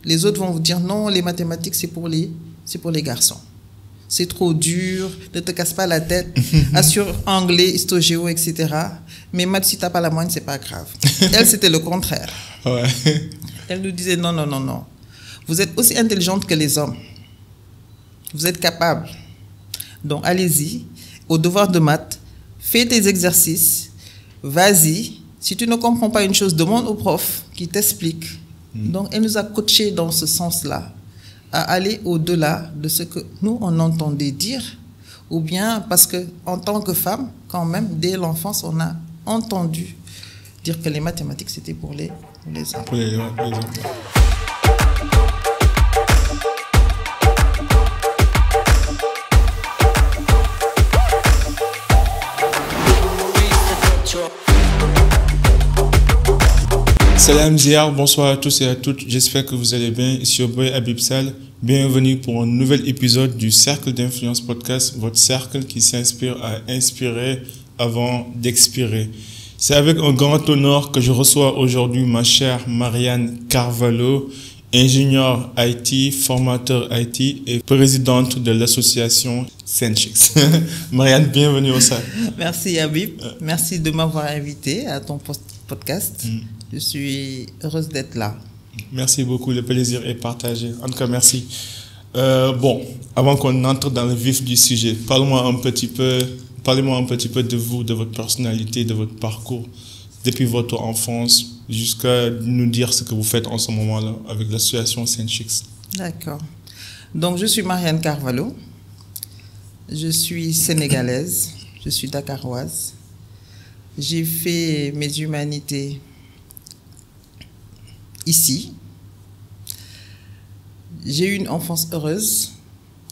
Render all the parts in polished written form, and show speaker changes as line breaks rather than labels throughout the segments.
Les autres vont vous dire non, les mathématiques, c'est pour les garçons. C'est trop dur, ne te casse pas la tête, assure anglais, histo-géo, etc. Mais maths, si tu n'as pas la moyenne, c'est pas grave. Elle, c'était le contraire.
Ouais.
Elle nous disait non, non, non, non. Vous êtes aussi intelligente que les hommes. Vous êtes capable. Donc, allez-y, au devoir de maths, fais tes exercices, vas-y. Si tu ne comprends pas une chose, demande au prof qui t'explique. Donc, elle nous a coachés dans ce sens-là, à aller au-delà de ce que nous, on entendait dire, ou bien parce qu'en tant que femme, quand même, dès l'enfance, on a entendu dire que les mathématiques, c'était pour les hommes.
Pour les hommes. Salam Ziyar, bonsoir à tous et à toutes, j'espère que vous allez bien, ici au boy Habib Sall. Bienvenue pour un nouvel épisode du Cercle d'Influence Podcast, votre cercle qui s'inspire à inspirer avant d'expirer. C'est avec un grand honneur que je reçois aujourd'hui ma chère Marianne Carvalho, ingénieure IT, formateur IT et présidente de l'association Senchix. Marianne, bienvenue au Cercle.
Merci Habib, merci de m'avoir invité à ton podcast. Je suis heureuse d'être là.
Merci beaucoup, le plaisir est partagé. En tout cas, merci. Bon, avant qu'on entre dans le vif du sujet, parlez-moi un petit peu de vous, de votre personnalité, de votre parcours, depuis votre enfance, jusqu'à nous dire ce que vous faites en ce moment-là avec l'association Senchix.
D'accord. Donc, je suis Marianne Carvalho. Je suis sénégalaise. Je suis dakaroise. J'ai fait mes humanités ici. J'ai eu une enfance heureuse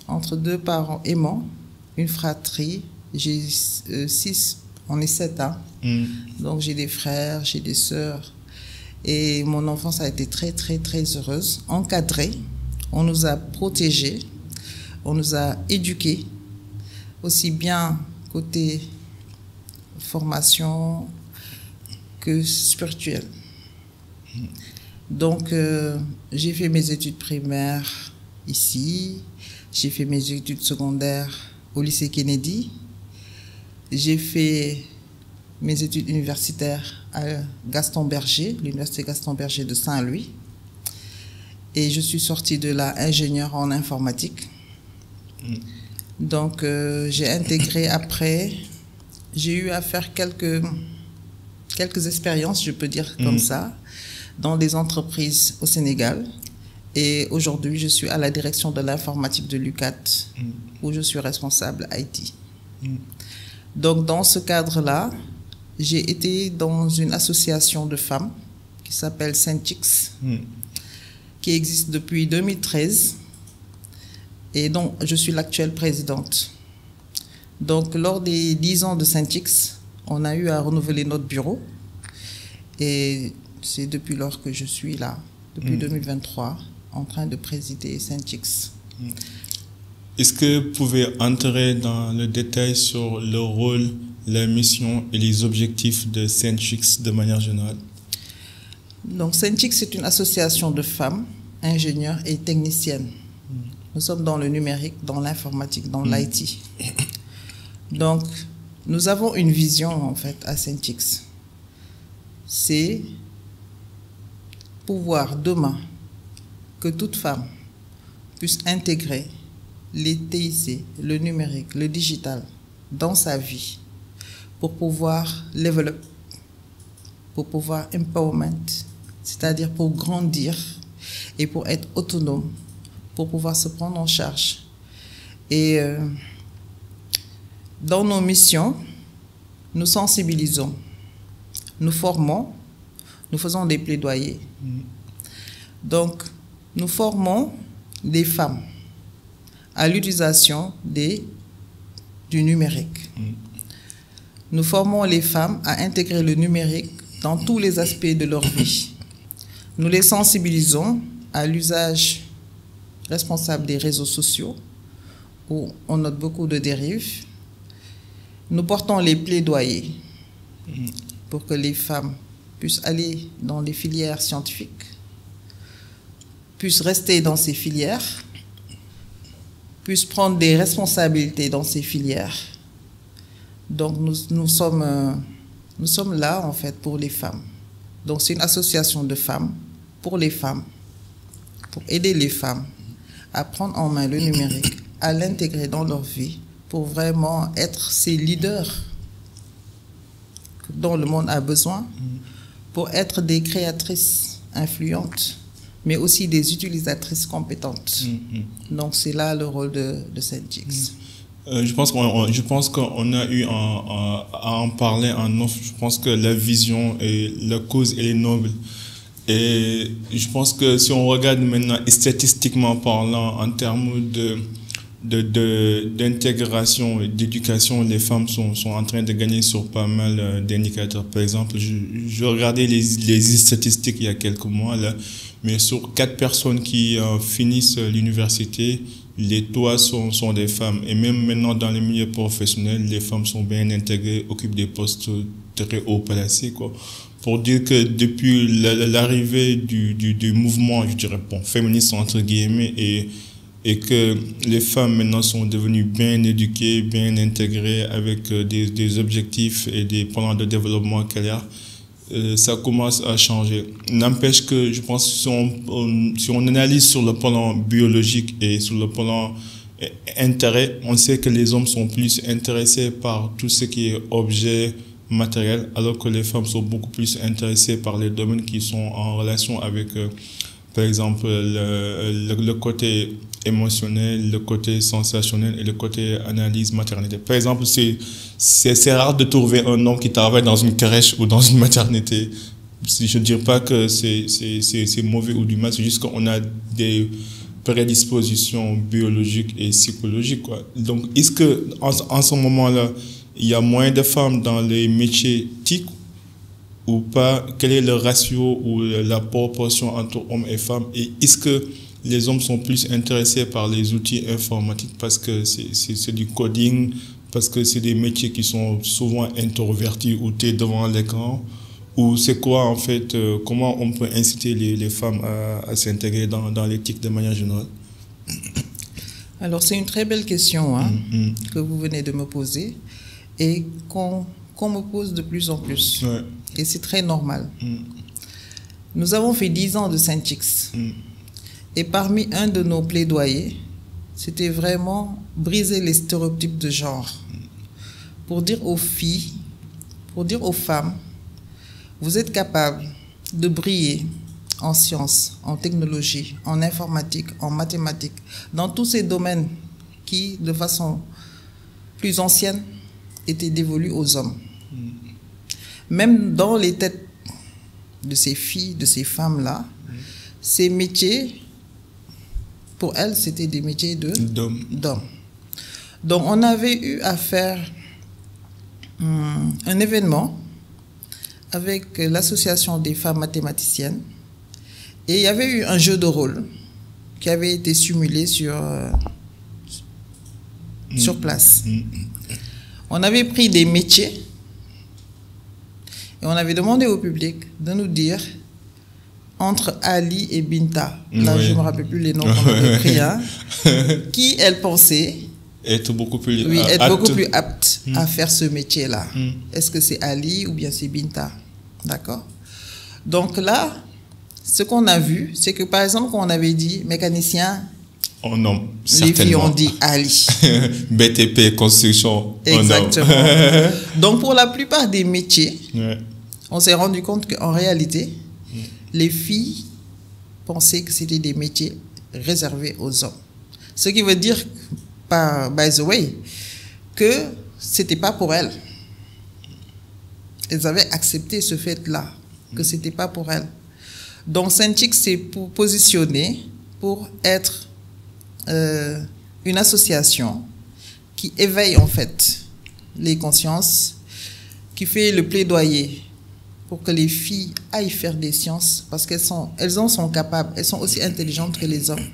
entre deux parents aimants, une fratrie. J'ai on est 7 ans. Donc j'ai des frères, j'ai des sœurs. Et mon enfance a été très, très, très heureuse, encadrée. On nous a protégés, on nous a éduqués, aussi bien côté formation que spirituel. Donc, j'ai fait mes études primaires ici, j'ai fait mes études secondaires au lycée Kennedy, j'ai fait mes études universitaires à Gaston Berger, l'université Gaston Berger de Saint-Louis, et je suis sortie de là ingénieure en informatique. Donc, j'ai intégré après, j'ai eu à faire quelques expériences, je peux dire comme ça, dans des entreprises au Sénégal. Et aujourd'hui, je suis à la direction de l'informatique de l'UCAT, où je suis responsable IT. Donc, dans ce cadre-là, j'ai été dans une association de femmes qui s'appelle Senchix, qui existe depuis 2013, et dont je suis l'actuelle présidente. Donc, lors des 10 ans de Senchix, on a eu à renouveler notre bureau, et c'est depuis lors que je suis là, depuis 2023, en train de présider Senchix.
Est-ce que vous pouvez entrer dans le détail sur le rôle, la mission et les objectifs de Senchix de manière générale?
Donc, Senchix, c'est une association de femmes, ingénieures et techniciennes. Nous sommes dans le numérique, dans l'informatique, dans l'IT. Donc, nous avons une vision, en fait, à Senchix. C'est pouvoir demain que toute femme puisse intégrer les TIC, le numérique, le digital dans sa vie pour pouvoir level up, pour pouvoir empowerment, c'est-à-dire pour grandir et pour être autonome, pour pouvoir se prendre en charge. Et dans nos missions, nous sensibilisons, nous formons, nous faisons des plaidoyers. Donc, nous formons des femmes à l'utilisation du numérique. Nous formons les femmes à intégrer le numérique dans tous les aspects de leur vie. Nous les sensibilisons à l'usage responsable des réseaux sociaux, où on note beaucoup de dérives. Nous portons les plaidoyers pour que les femmes puissent aller dans les filières scientifiques, puissent rester dans ces filières, puissent prendre des responsabilités dans ces filières. Donc nous sommes là en fait pour les femmes. Donc c'est une association de femmes pour les femmes, pour aider les femmes à prendre en main le numérique, à l'intégrer dans leur vie, pour vraiment être ces leaders dont le monde a besoin, pour être des créatrices influentes, mais aussi des utilisatrices compétentes. Donc c'est là le rôle de SENTIX.
Je pense qu'on a eu à en parler en off. Je pense que la vision et la cause, elle est noble. Et je pense que si on regarde maintenant statistiquement parlant, en termes d'intégration et d'éducation, les femmes sont en train de gagner sur pas mal d'indicateurs. Par exemple, je regardais les statistiques il y a quelques mois, là, mais sur 4 personnes qui finissent l'université, les 3 sont des femmes. Et même maintenant, dans les milieux professionnels, les femmes sont bien intégrées, occupent des postes très haut placés, quoi. Pour dire que depuis l'arrivée du mouvement, je dirais, féministe entre guillemets, et que les femmes maintenant sont devenues bien éduquées, bien intégrées avec des objectifs et des plans de développement clairs, ça commence à changer. N'empêche que je pense que si on analyse sur le plan biologique et sur le plan intérêt, on sait que les hommes sont plus intéressés par tout ce qui est objet matériel, alors que les femmes sont beaucoup plus intéressées par les domaines qui sont en relation avec, par exemple, le côté émotionnel, le côté sensationnel et le côté analyse maternité. Par exemple, c'est rare de trouver un homme qui travaille dans une crèche ou dans une maternité. Je ne dirais pas que c'est mauvais ou du mal, c'est juste qu'on a des prédispositions biologiques et psychologiques, quoi. Donc, est-ce que en ce moment-là, il y a moins de femmes dans les métiers TIC ou pas? Quel est le ratio ou la proportion entre hommes et femmes? Et est-ce que les hommes sont plus intéressés par les outils informatiques parce que c'est du coding, parce que c'est des métiers qui sont souvent introvertis ou tu es devant l'écran? Ou c'est quoi en fait, comment on peut inciter les femmes à s'intégrer dans l'éthique de manière générale?
Alors c'est une très belle question que vous venez de me poser et qu'on me pose de plus en plus. Ouais. Et c'est très normal. Nous avons fait 10 ans de SENTIX. Et parmi un de nos plaidoyers, c'était vraiment briser les stéréotypes de genre. Pour dire aux filles, pour dire aux femmes, vous êtes capables de briller en sciences, en technologie, en informatique, en mathématiques, dans tous ces domaines qui, de façon plus ancienne, étaient dévolus aux hommes. Même dans les têtes de ces filles, de ces femmes-là, ces métiers, pour elles, c'était des métiers d'hommes. Donc, on avait eu à faire un événement avec l'association des femmes mathématiciennes et il y avait eu un jeu de rôle qui avait été simulé sur place. On avait pris des métiers et on avait demandé au public de nous dire entre Ali et Binta, là je ne me rappelle plus les noms qu'on avait pris, qui elle pensait
être beaucoup plus
apte à faire ce métier-là. Est-ce que c'est Ali ou bien c'est Binta? D'accord. Donc là, ce qu'on a vu, c'est que par exemple, quand on avait dit mécanicien,
oh non,
les filles ont dit Ali.
BTP, construction,
exactement. Donc pour la plupart des métiers, on s'est rendu compte qu'en réalité, les filles pensaient que c'était des métiers réservés aux hommes. Ce qui veut dire, by the way, que ce n'était pas pour elles. Elles avaient accepté ce fait-là, que ce n'était pas pour elles. Donc SENTIX s'est positionné pour être une association qui éveille en fait les consciences, qui fait le plaidoyer pour que les filles aillent faire des sciences parce elles en sont capables, elles sont aussi intelligentes que les hommes.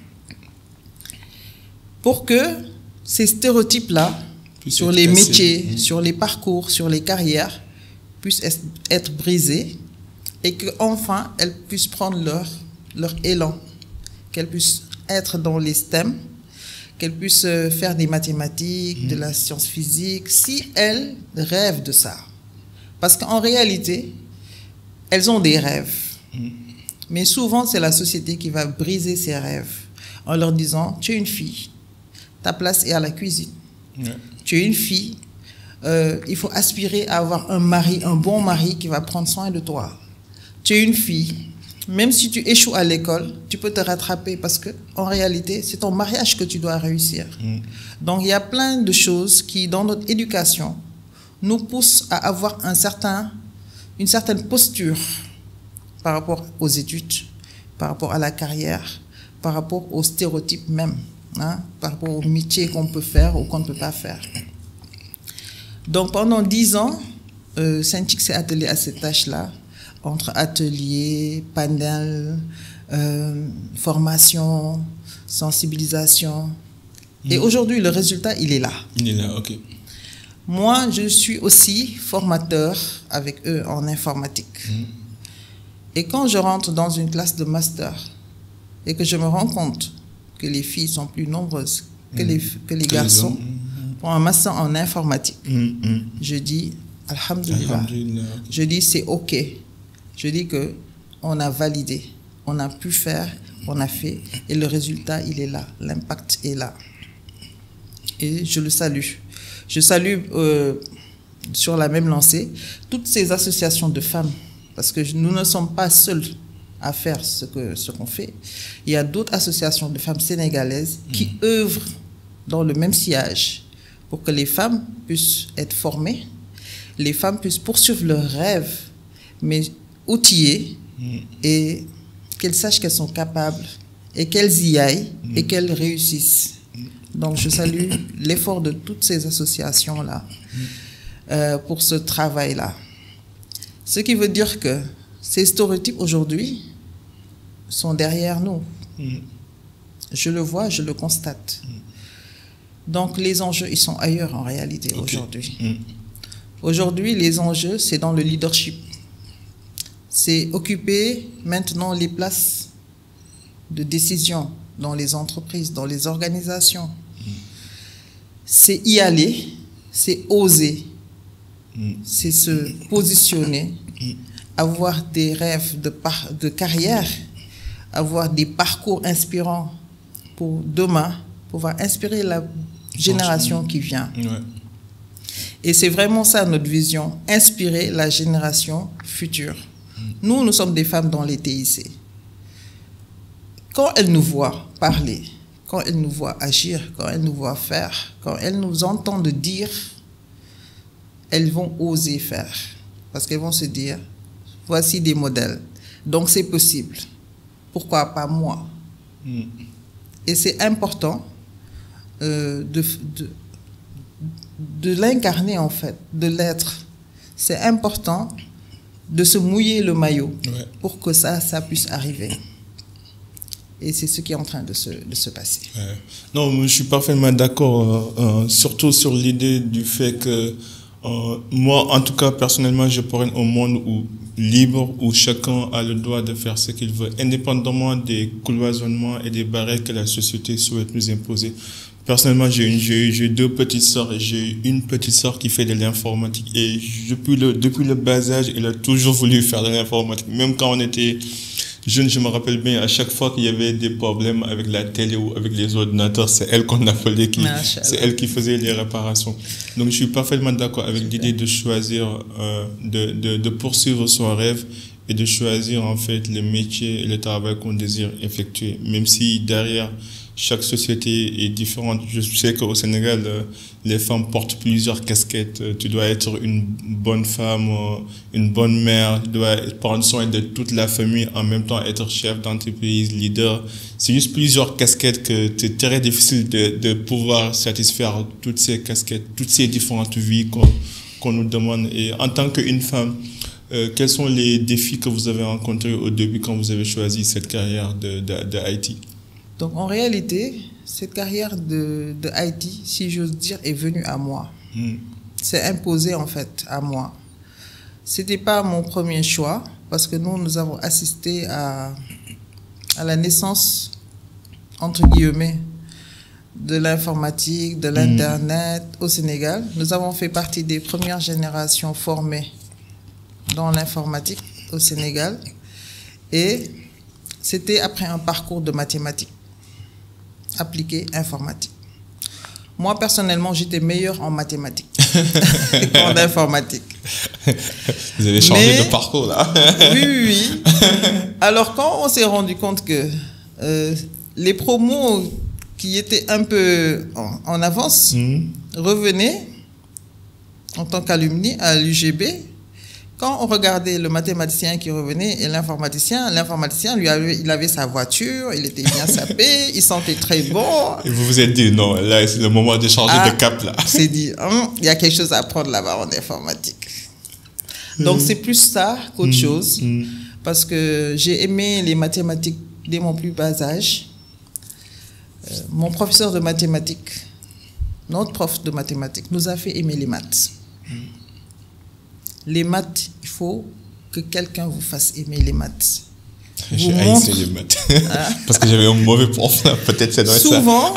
Pour que ces stéréotypes-là sur les métiers, sur les parcours, sur les carrières puissent être brisés et qu'enfin elles puissent prendre leur élan qu'elle puisse être dans les STEM, qu'elle puisse faire des mathématiques, de la science physique, si elles rêvent de ça. Parce qu'en réalité, elles ont des rêves. Mais souvent, c'est la société qui va briser ces rêves en leur disant, tu es une fille, ta place est à la cuisine. Ouais. Tu es une fille, il faut aspirer à avoir un mari, un bon mari qui va prendre soin de toi. Tu es une fille, même si tu échoues à l'école, tu peux te rattraper parce que en réalité, c'est ton mariage que tu dois réussir. Donc, il y a plein de choses qui, dans notre éducation, nous poussent à avoir une certaine posture par rapport aux études, par rapport à la carrière, par rapport aux stéréotypes même, hein, par rapport au métier qu'on peut faire ou qu'on ne peut pas faire. Donc, pendant 10 ans, Saint-X s'est attelé à cette tâche-là, entre ateliers, panels, formation, sensibilisation. Et aujourd'hui, le résultat, il est là.
Il est là, ok.
Moi, je suis aussi formateur avec eux en informatique. Et quand je rentre dans une classe de master et que je me rends compte que les filles sont plus nombreuses que les garçons pour un master en informatique, je dis Alhamdulillah. Je dis c'est ok. Je dis qu'on a validé, on a pu faire, on a fait, et le résultat, il est là, l'impact est là. Et je le salue. Je salue, sur la même lancée, toutes ces associations de femmes, parce que nous ne sommes pas seuls à faire ce qu'on fait. Il y a d'autres associations de femmes sénégalaises qui œuvrent dans le même sillage pour que les femmes puissent être formées, les femmes puissent poursuivre leurs rêves, mais outillées, et qu'elles sachent qu'elles sont capables et qu'elles y aillent et qu'elles réussissent. Donc, je salue l'effort de toutes ces associations-là pour ce travail-là. Ce qui veut dire que ces stéréotypes aujourd'hui sont derrière nous. Je le vois, je le constate. Donc, les enjeux, ils sont ailleurs en réalité aujourd'hui. Aujourd'hui, les enjeux, c'est dans le leadership. C'est occuper maintenant les places de décision dans les entreprises, dans les organisations. C'est y aller, c'est oser, c'est se positionner, avoir des rêves de carrière, avoir des parcours inspirants pour demain, pouvoir inspirer la génération qui vient. Et c'est vraiment ça notre vision, inspirer la génération future. Nous sommes des femmes dans les TIC. Quand elles nous voient parler, quand elles nous voient agir, quand elles nous voient faire, quand elles nous entendent dire, elles vont oser faire. Parce qu'elles vont se dire, voici des modèles. Donc c'est possible. Pourquoi pas moi? Et c'est important de l'incarner en fait, de l'être. C'est important de se mouiller le maillot pour que ça puisse arriver. Et c'est ce qui est en train de se passer.
Non, je suis parfaitement d'accord, surtout sur l'idée du fait que moi, en tout cas, personnellement, je prône un monde libre où chacun a le droit de faire ce qu'il veut, indépendamment des cloisonnements et des barrières que la société souhaite nous imposer. Personnellement, j'ai 2 petites sœurs et j'ai une petite sœur qui fait de l'informatique. Et depuis le bas âge, elle a toujours voulu faire de l'informatique. Même quand on était jeune, je me rappelle bien, à chaque fois qu'il y avait des problèmes avec la télé ou avec les ordinateurs, c'est elle qu'on appelait, c'est elle qui faisait les réparations. Donc, je suis parfaitement d'accord avec l'idée de choisir, de poursuivre son rêve et de choisir en fait le métier et le travail qu'on désire effectuer. Même si derrière, chaque société est différente. Je sais qu'au Sénégal, les femmes portent plusieurs casquettes. Tu dois être une bonne femme, une bonne mère, tu dois prendre soin de toute la famille, en même temps être chef d'entreprise, leader. C'est juste plusieurs casquettes que c'est très difficile de pouvoir satisfaire toutes ces casquettes, toutes ces différentes vies qu'on nous demande. Et en tant qu'une femme, quels sont les défis que vous avez rencontrés au début quand vous avez choisi cette carrière de IT?
Donc, en réalité, cette carrière de IT, si j'ose dire, est venue à moi. C'est imposé, en fait, à moi. Ce n'était pas mon premier choix, parce que nous avons assisté à la naissance entre guillemets, de l'informatique, de l'Internet au Sénégal. Nous avons fait partie des premières générations formées dans l'informatique au Sénégal. Et c'était après un parcours de mathématiques appliquées informatique. Moi, personnellement, j'étais meilleure en mathématiques qu'en informatique.
Vous avez changé de parcours, là.
Oui. Alors, quand on s'est rendu compte que les promos qui étaient un peu en avance revenaient en tant qu'alumni à l'UGB. Quand on regardait le mathématicien qui revenait et l'informaticien, il avait sa voiture, il était bien sapé, il sentait très bon.
Et vous vous êtes dit, non, là, c'est le moment de changer de cap, là.
On s'est dit, il y a quelque chose à apprendre là-bas en informatique. Donc, c'est plus ça qu'autre chose, parce que j'ai aimé les mathématiques dès mon plus bas âge. Mon professeur de mathématiques, notre prof de mathématiques, nous a fait aimer les maths. Les maths, il faut que quelqu'un vous fasse aimer les maths.
J'ai haïssé les maths. Parce que j'avais un mauvais prof. Peut-être ça doit être ça.
Souvent,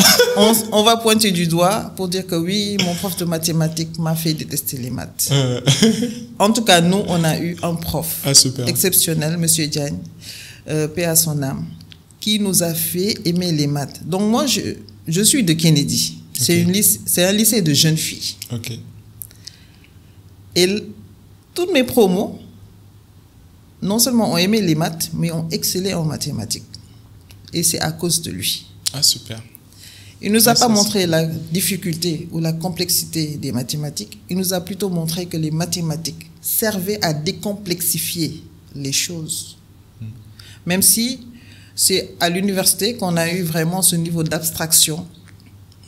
on va pointer du doigt pour dire que oui, mon prof de mathématiques m'a fait détester les maths. En tout cas, nous, on a eu un prof exceptionnel, M. Diagne, paix à son âme, qui nous a fait aimer les maths. Donc moi, je suis de Kennedy. C'est un lycée de jeunes filles. Et toutes mes promos, non seulement ont aimé les maths, mais ont excellé en mathématiques. Et c'est à cause de lui.
Ah, super.
Il ne nous a pas montré la difficulté ou la complexité des mathématiques. Il nous a plutôt montré que les mathématiques servaient à décomplexifier les choses. Même si c'est à l'université qu'on a eu vraiment ce niveau d'abstraction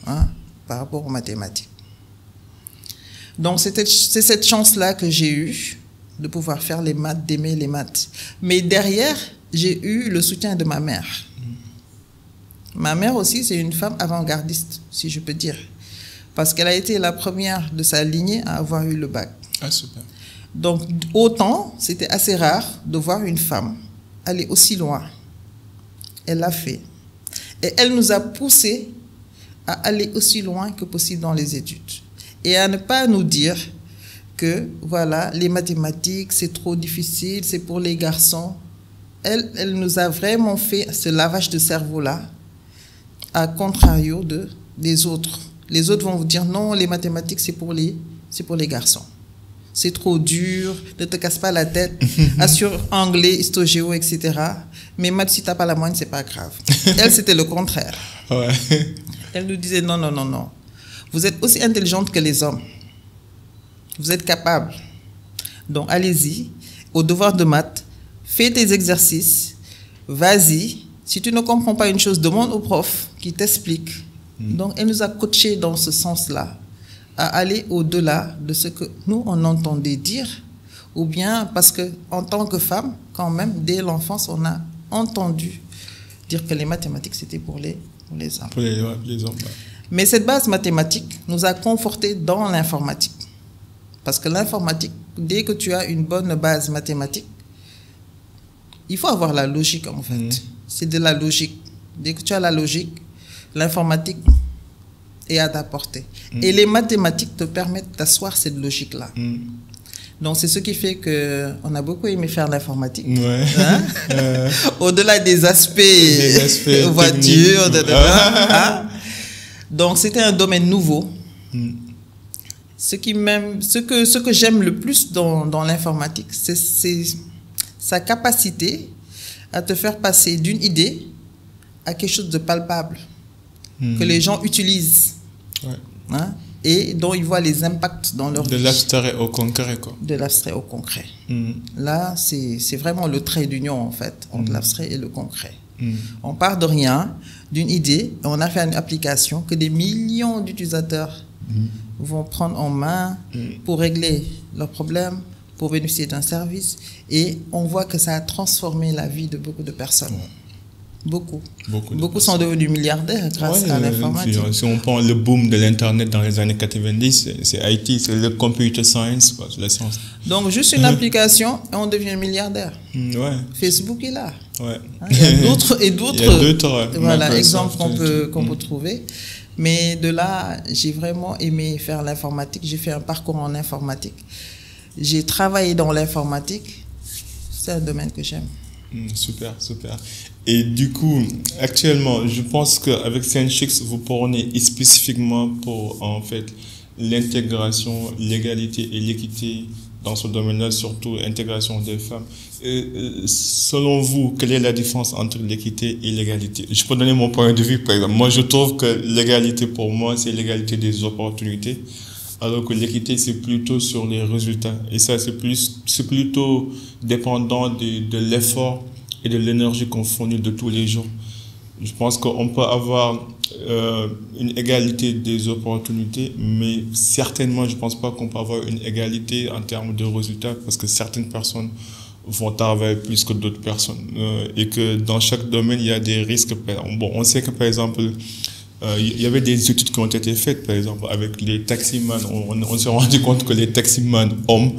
par rapport aux mathématiques. Donc, c'est cette chance-là que j'ai eue de pouvoir faire les maths, d'aimer les maths. Mais derrière, j'ai eu le soutien de ma mère. Ma mère aussi, c'est une femme avant-gardiste, si je peux dire. Parce qu'elle a été la première de sa lignée à avoir eu le bac.
Ah, super.
Donc, autant, c'était assez rare de voir une femme aller aussi loin. Elle l'a fait. Et elle nous a poussés à aller aussi loin que possible dans les études. Et à ne pas nous dire que, voilà, les mathématiques, c'est trop difficile, c'est pour les garçons. Elle nous a vraiment fait ce lavage de cerveau-là, à contrario des autres. Les autres vont vous dire, non, les mathématiques, c'est pour les garçons. C'est trop dur, ne te casse pas la tête, assure anglais, histogéo, etc. Mais maths, si tu n'as pas la moyenne, c'est pas grave. Elle, c'était le contraire.
Ouais.
Elle nous disait, non, non, non, non. Vous êtes aussi intelligente que les hommes. Vous êtes capable. Donc, allez-y, au devoir de maths, fais tes exercices, vas-y. Si tu ne comprends pas une chose, demande au prof qui t'explique. Donc, elle nous a coachés dans ce sens-là, à aller au-delà de ce que nous, on entendait dire, ou bien parce qu'en tant que femme, quand même, dès l'enfance, on a entendu dire que les mathématiques, c'était pour les hommes.
Pour les hommes, ouais.
Mais cette base mathématique nous a confortés dans l'informatique. Parce que l'informatique, dès que tu as une bonne base mathématique, il faut avoir la logique, en fait. C'est de la logique. Dès que tu as la logique, l'informatique est à ta portée. Et les mathématiques te permettent d'asseoir cette logique-là. Donc, c'est ce qui fait qu'on a beaucoup aimé faire l'informatique. Ouais. Au-delà des aspects voitures, Donc, c'était un domaine nouveau. Ce que j'aime le plus dans l'informatique, c'est sa capacité à te faire passer d'une idée à quelque chose de palpable, que les gens utilisent. Et dont ils voient les impacts dans leur vie.
De l'abstrait au concret, quoi.
De l'abstrait au concret. Là, c'est vraiment le trait d'union, en fait, entre l'abstrait et le concret. On part de rien, d'une idée, et on a fait une application que des millions d'utilisateurs vont prendre en main pour régler leurs problèmes, pour bénéficier d'un service. Et on voit que ça a transformé la vie de beaucoup de personnes. Beaucoup.
Beaucoup
sont devenus milliardaires grâce à l'informatique.
Si on prend le boom de l'Internet dans les années 90, c'est IT, c'est le computer science, quoi, la science.
Donc, juste une application et on devient milliardaire.
Ouais.
Facebook est là.
Ouais.
Il y a d'autres exemples qu'on peut trouver. Mais de là, j'ai vraiment aimé faire l'informatique. J'ai fait un parcours en informatique. J'ai travaillé dans l'informatique. C'est un domaine que j'aime.
Super. Et du coup, actuellement, je pense qu'avec Senchix, vous prônez spécifiquement pour, en fait, l'intégration, l'égalité et l'équité dans ce domaine-là, surtout l'intégration des femmes. Selon vous, quelle est la différence entre l'équité et l'égalité? Je peux donner mon point de vue, par exemple. Moi, je trouve que l'égalité, pour moi, c'est l'égalité des opportunités, alors que l'équité, c'est plutôt sur les résultats. Et ça, c'est plutôt dépendant de l'effort et de l'énergie qu'on fournit de tous les jours. Je pense qu'on peut avoir une égalité des opportunités, mais certainement, je ne pense pas qu'on peut avoir une égalité en termes de résultats, parce que certaines personnes vont travailler plus que d'autres personnes. Et que dans chaque domaine, il y a des risques. Bon, on sait que, par exemple, il y avait des études qui ont été faites, par exemple, avec les taximans. On s'est rendu compte que les taximans hommes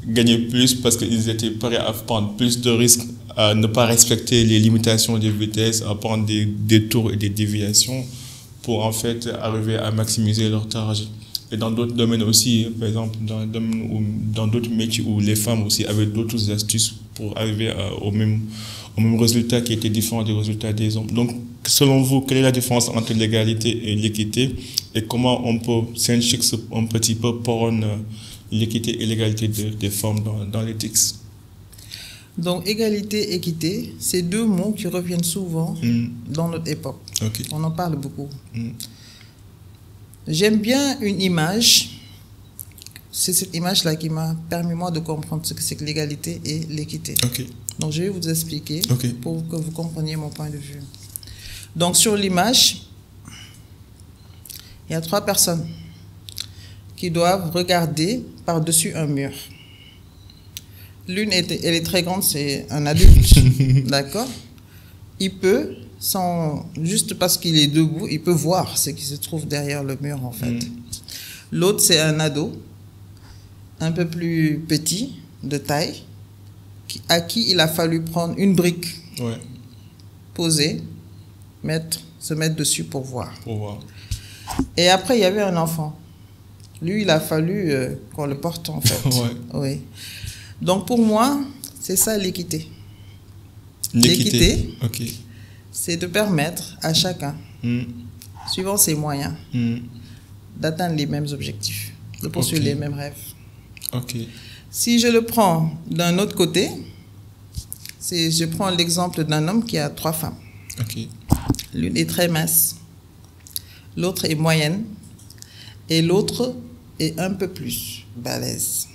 gagnaient plus parce qu'ils étaient prêts à prendre plus de risques, à ne pas respecter les limitations de vitesse, à prendre des détours et des déviations pour en fait arriver à maximiser leur trajet. Et dans d'autres domaines aussi, par exemple, dans d'autres métiers où les femmes aussi avaient d'autres astuces pour arriver au même résultat qui était différent des résultats des hommes. Donc, selon vous, quelle est la différence entre l'égalité et l'équité et comment on peut s'inchiquer un petit peu pour l'équité et l'égalité des femmes dans l'éthique?
Donc, égalité, équité, c'est deux mots qui reviennent souvent dans notre époque.
Okay.
On en parle beaucoup. J'aime bien une image. C'est cette image-là qui m'a permis, moi, de comprendre ce que c'est que l'égalité et l'équité.
Okay.
Donc, je vais vous expliquer pour que vous compreniez mon point de vue. Donc, sur l'image, il y a 3 personnes qui doivent regarder par-dessus un mur. L'une, elle est très grande, c'est un adulte, d'accord? Il peut, juste parce qu'il est debout, il peut voir ce qui se trouve derrière le mur, en fait. L'autre, c'est un ado, un peu plus petit, de taille, à qui il a fallu prendre une brique, poser, se mettre dessus pour voir. Et après, il y avait un enfant. Lui, il a fallu qu'on le porte, en fait. Oui. Donc, pour moi, c'est ça l'équité. L'équité, c'est de permettre à chacun, suivant ses moyens, d'atteindre les mêmes objectifs, de poursuivre les mêmes rêves. Si je le prends d'un autre côté, je prends l'exemple d'un homme qui a 3 femmes. L'une est très mince, l'autre est moyenne et l'autre est un peu plus balèze.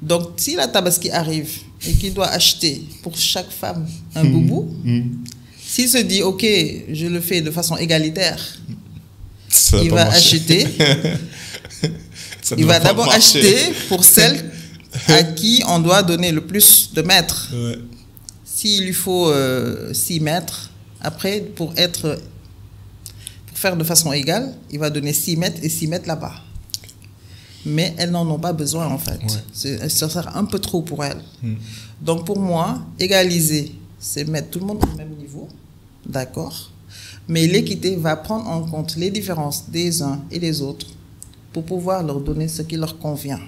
Donc, si la Tabaski arrive et qu'il doit acheter pour chaque femme un boubou, s'il se dit, OK, je le fais de façon égalitaire, il va acheter. Il va d'abord acheter pour celle à qui on doit donner le plus de mètres. S'il lui faut 6 mètres, après, pour faire de façon égale, il va donner 6 mètres et 6 mètres là-bas. Mais elles n'en ont pas besoin, en fait. Ça sert un peu trop pour elles. Donc, pour moi, égaliser, c'est mettre tout le monde au même niveau, d'accord? Mais l'équité va prendre en compte les différences des uns et des autres pour pouvoir leur donner ce qui leur convient.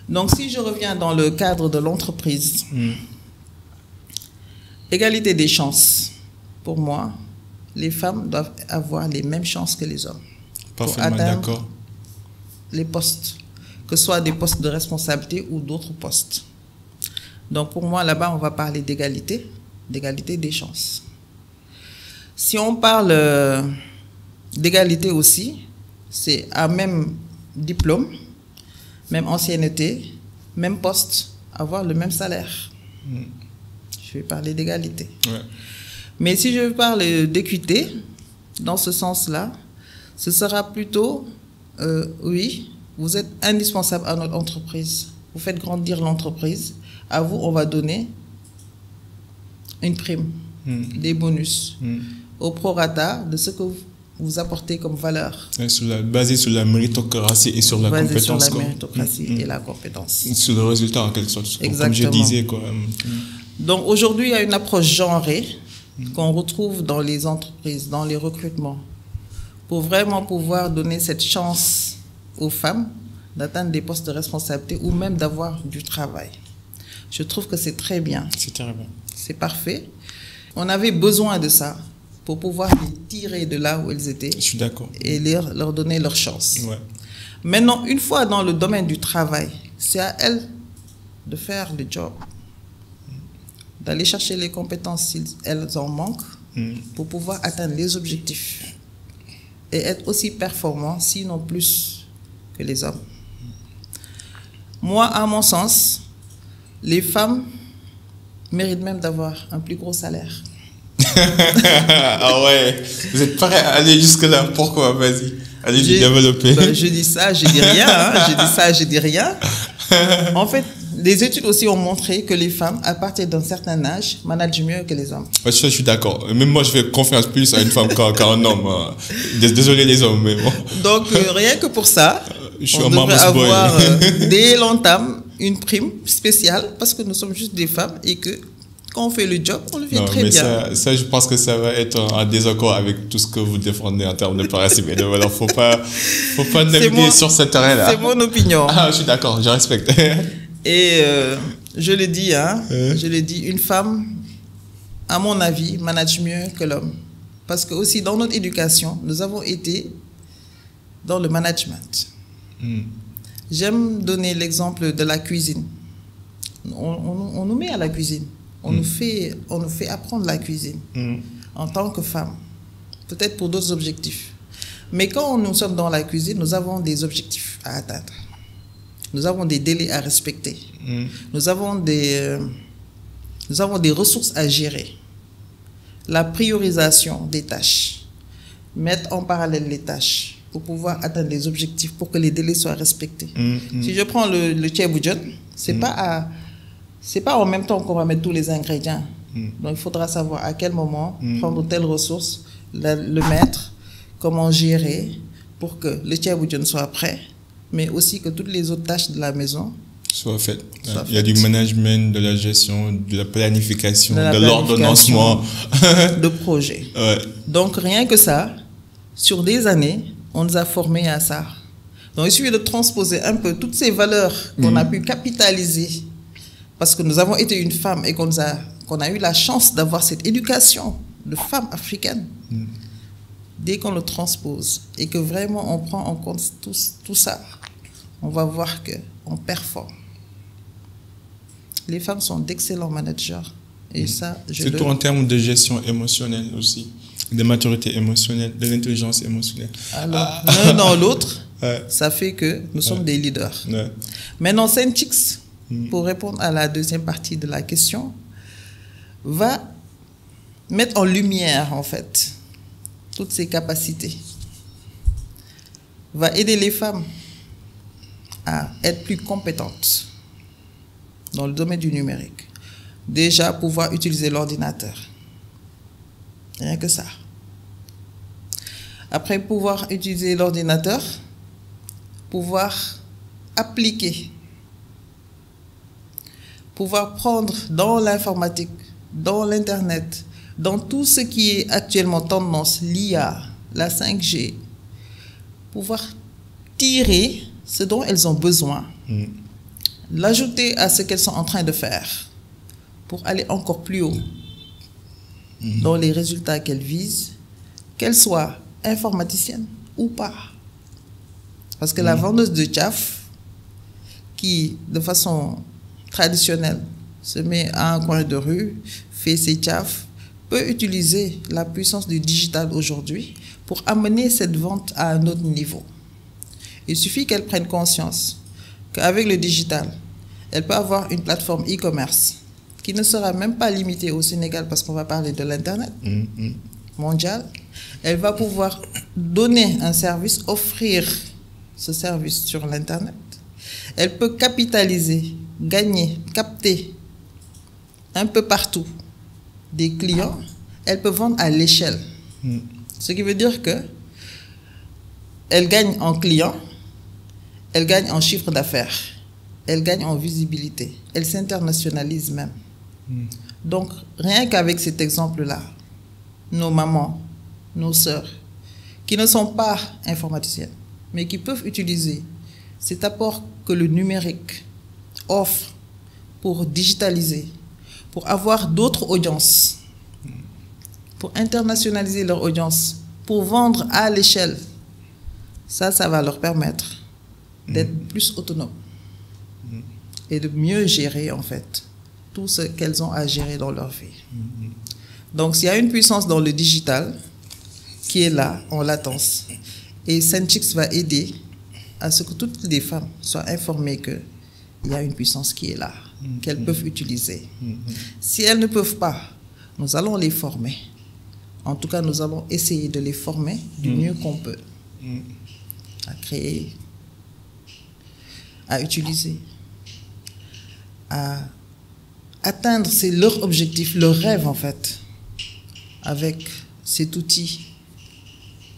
Donc, si je reviens dans le cadre de l'entreprise, égalité des chances, pour moi, les femmes doivent avoir les mêmes chances que les hommes.
Parfaitement d'accord.
Les postes, que ce soit des postes de responsabilité ou d'autres postes. Donc, pour moi, là-bas, on va parler d'égalité des chances. Si on parle d'égalité aussi, c'est à même diplôme, même ancienneté, même poste, avoir le même salaire. Je vais parler d'égalité. Mais si je parle d'équité, dans ce sens-là, ce sera plutôt... oui, vous êtes indispensable à notre entreprise. Vous faites grandir l'entreprise. À vous, on va donner une prime, des bonus, au prorata de ce que vous apportez comme valeur.
Basé sur la méritocratie et sur la compétence.
Sur la méritocratie et la compétence.
Sur le résultat, en quelque sorte.
Exactement.
Comme je disais, quoi.
Donc, aujourd'hui, il y a une approche genrée qu'on retrouve dans les entreprises, dans les recrutements, pour vraiment pouvoir donner cette chance aux femmes d'atteindre des postes de responsabilité ou même d'avoir du travail. Je trouve que c'est très bien.
C'est très bien.
C'est parfait. On avait besoin de ça pour pouvoir les tirer de là où elles étaient.
Je suis d'accord.
Et leur donner leur chance.
Ouais.
Maintenant, une fois dans le domaine du travail, c'est à elles de faire le job, d'aller chercher les compétences si elles en manquent pour pouvoir atteindre les objectifs et être aussi performants, sinon plus que les hommes. Moi, à mon sens, les femmes méritent même d'avoir un plus gros salaire.
Ah ouais, vous êtes prêts à aller jusque-là? Pourquoi? Vas-y, allez développer.
Je dis ça, je dis rien. Je dis ça, je dis rien. En fait, les études aussi ont montré que les femmes, à partir d'un certain âge, managent mieux que les hommes.
Ouais, je suis d'accord. Même moi, je fais confiance plus à une femme qu'à un homme. Désolé les hommes, mais bon.
Donc, rien que pour ça,
on devrait
avoir, dès l'entame, une prime spéciale, parce que nous sommes juste des femmes et que quand on fait le job, on le fait très bien.
Ça, je pense que ça va être en désaccord avec tout ce que vous défendez en termes de principe. Donc, alors, faut pas naviguer sur ce terrain-là.
C'est mon opinion.
Ah, je suis d'accord, je respecte.
Et je le dis, une femme, à mon avis, manage mieux que l'homme. Parce que aussi, dans notre éducation, nous avons été dans le management. J'aime donner l'exemple de la cuisine. On nous met à la cuisine. On nous fait apprendre la cuisine en tant que femme. Peut-être pour d'autres objectifs. Mais quand nous sommes dans la cuisine, nous avons des objectifs à atteindre. Nous avons des délais à respecter. Nous avons des ressources à gérer. La priorisation des tâches. Mettre en parallèle les tâches pour pouvoir atteindre les objectifs, pour que les délais soient respectés. Si je prends le ceebu jën, c'est pas en même temps qu'on va mettre tous les ingrédients. Donc, il faudra savoir à quel moment prendre telle ressource, le mettre, comment gérer pour que le ceebu jën soit prêt, mais aussi que toutes les autres tâches de la maison
soient faites. Il y a du management, de la gestion, de la planification, de l'ordonnancement.
De projet.
Ouais.
Donc, rien que ça, sur des années, on nous a formés à ça. Donc, il suffit de transposer un peu toutes ces valeurs qu'on a pu capitaliser parce que nous avons été une femme et qu'on a eu la chance d'avoir cette éducation de femme africaine. Dès qu'on le transpose et que vraiment on prend en compte tout ça, on va voir qu'on performe. Les femmes sont d'excellents managers. Et ça,
surtout en termes de gestion émotionnelle aussi, de maturité émotionnelle, de l'intelligence émotionnelle.
Alors, l'un dans l'autre, ça fait que nous sommes des leaders. Maintenant, Saint-Chix, pour répondre à la deuxième partie de la question, va mettre en lumière, en fait, toutes ces capacités. Va aider les femmes à être plus compétentes dans le domaine du numérique. Déjà, pouvoir utiliser l'ordinateur. Rien que ça. Après pouvoir utiliser l'ordinateur, pouvoir appliquer, pouvoir prendre dans l'informatique, dans l'Internet, dans tout ce qui est actuellement tendance, l'IA, la 5G, pouvoir tirer ce dont elles ont besoin, l'ajouter à ce qu'elles sont en train de faire pour aller encore plus haut dans les résultats qu'elles visent, qu'elles soient informaticiennes ou pas. Parce que la vendeuse de tchaf, qui de façon traditionnelle se met à un coin de rue, fait ses tchaf, peut utiliser la puissance du digital aujourd'hui pour amener cette vente à un autre niveau. Il suffit qu'elle prenne conscience qu'avec le digital, elle peut avoir une plateforme e-commerce qui ne sera même pas limitée au Sénégal parce qu'on va parler de l'Internet mondial. Elle va pouvoir donner un service, offrir ce service sur l'Internet. Elle peut capitaliser, gagner, capter un peu partout des clients, elle peut vendre à l'échelle. Ce qui veut dire que elle gagne en clients, elle gagne en chiffre d'affaires, elle gagne en visibilité, elle s'internationalise même. Donc, rien qu'avec cet exemple-là, nos mamans, nos sœurs, qui ne sont pas informaticiennes, mais qui peuvent utiliser cet apport que le numérique offre pour digitaliser, pour avoir d'autres audiences, pour internationaliser leur audience, pour vendre à l'échelle. Ça va leur permettre d'être plus autonomes et de mieux gérer, en fait, tout ce qu'elles ont à gérer dans leur vie. Donc, s'il y a une puissance dans le digital qui est là, en latence, et Senchix va aider à ce que toutes les femmes soient informées qu'il y a une puissance qui est là, qu'elles peuvent utiliser. Si elles ne peuvent pas, nous allons les former. En tout cas, nous allons essayer de les former du mieux qu'on peut. À créer, à utiliser, à atteindre, c'est leur objectif, leur rêve en fait, avec cet outil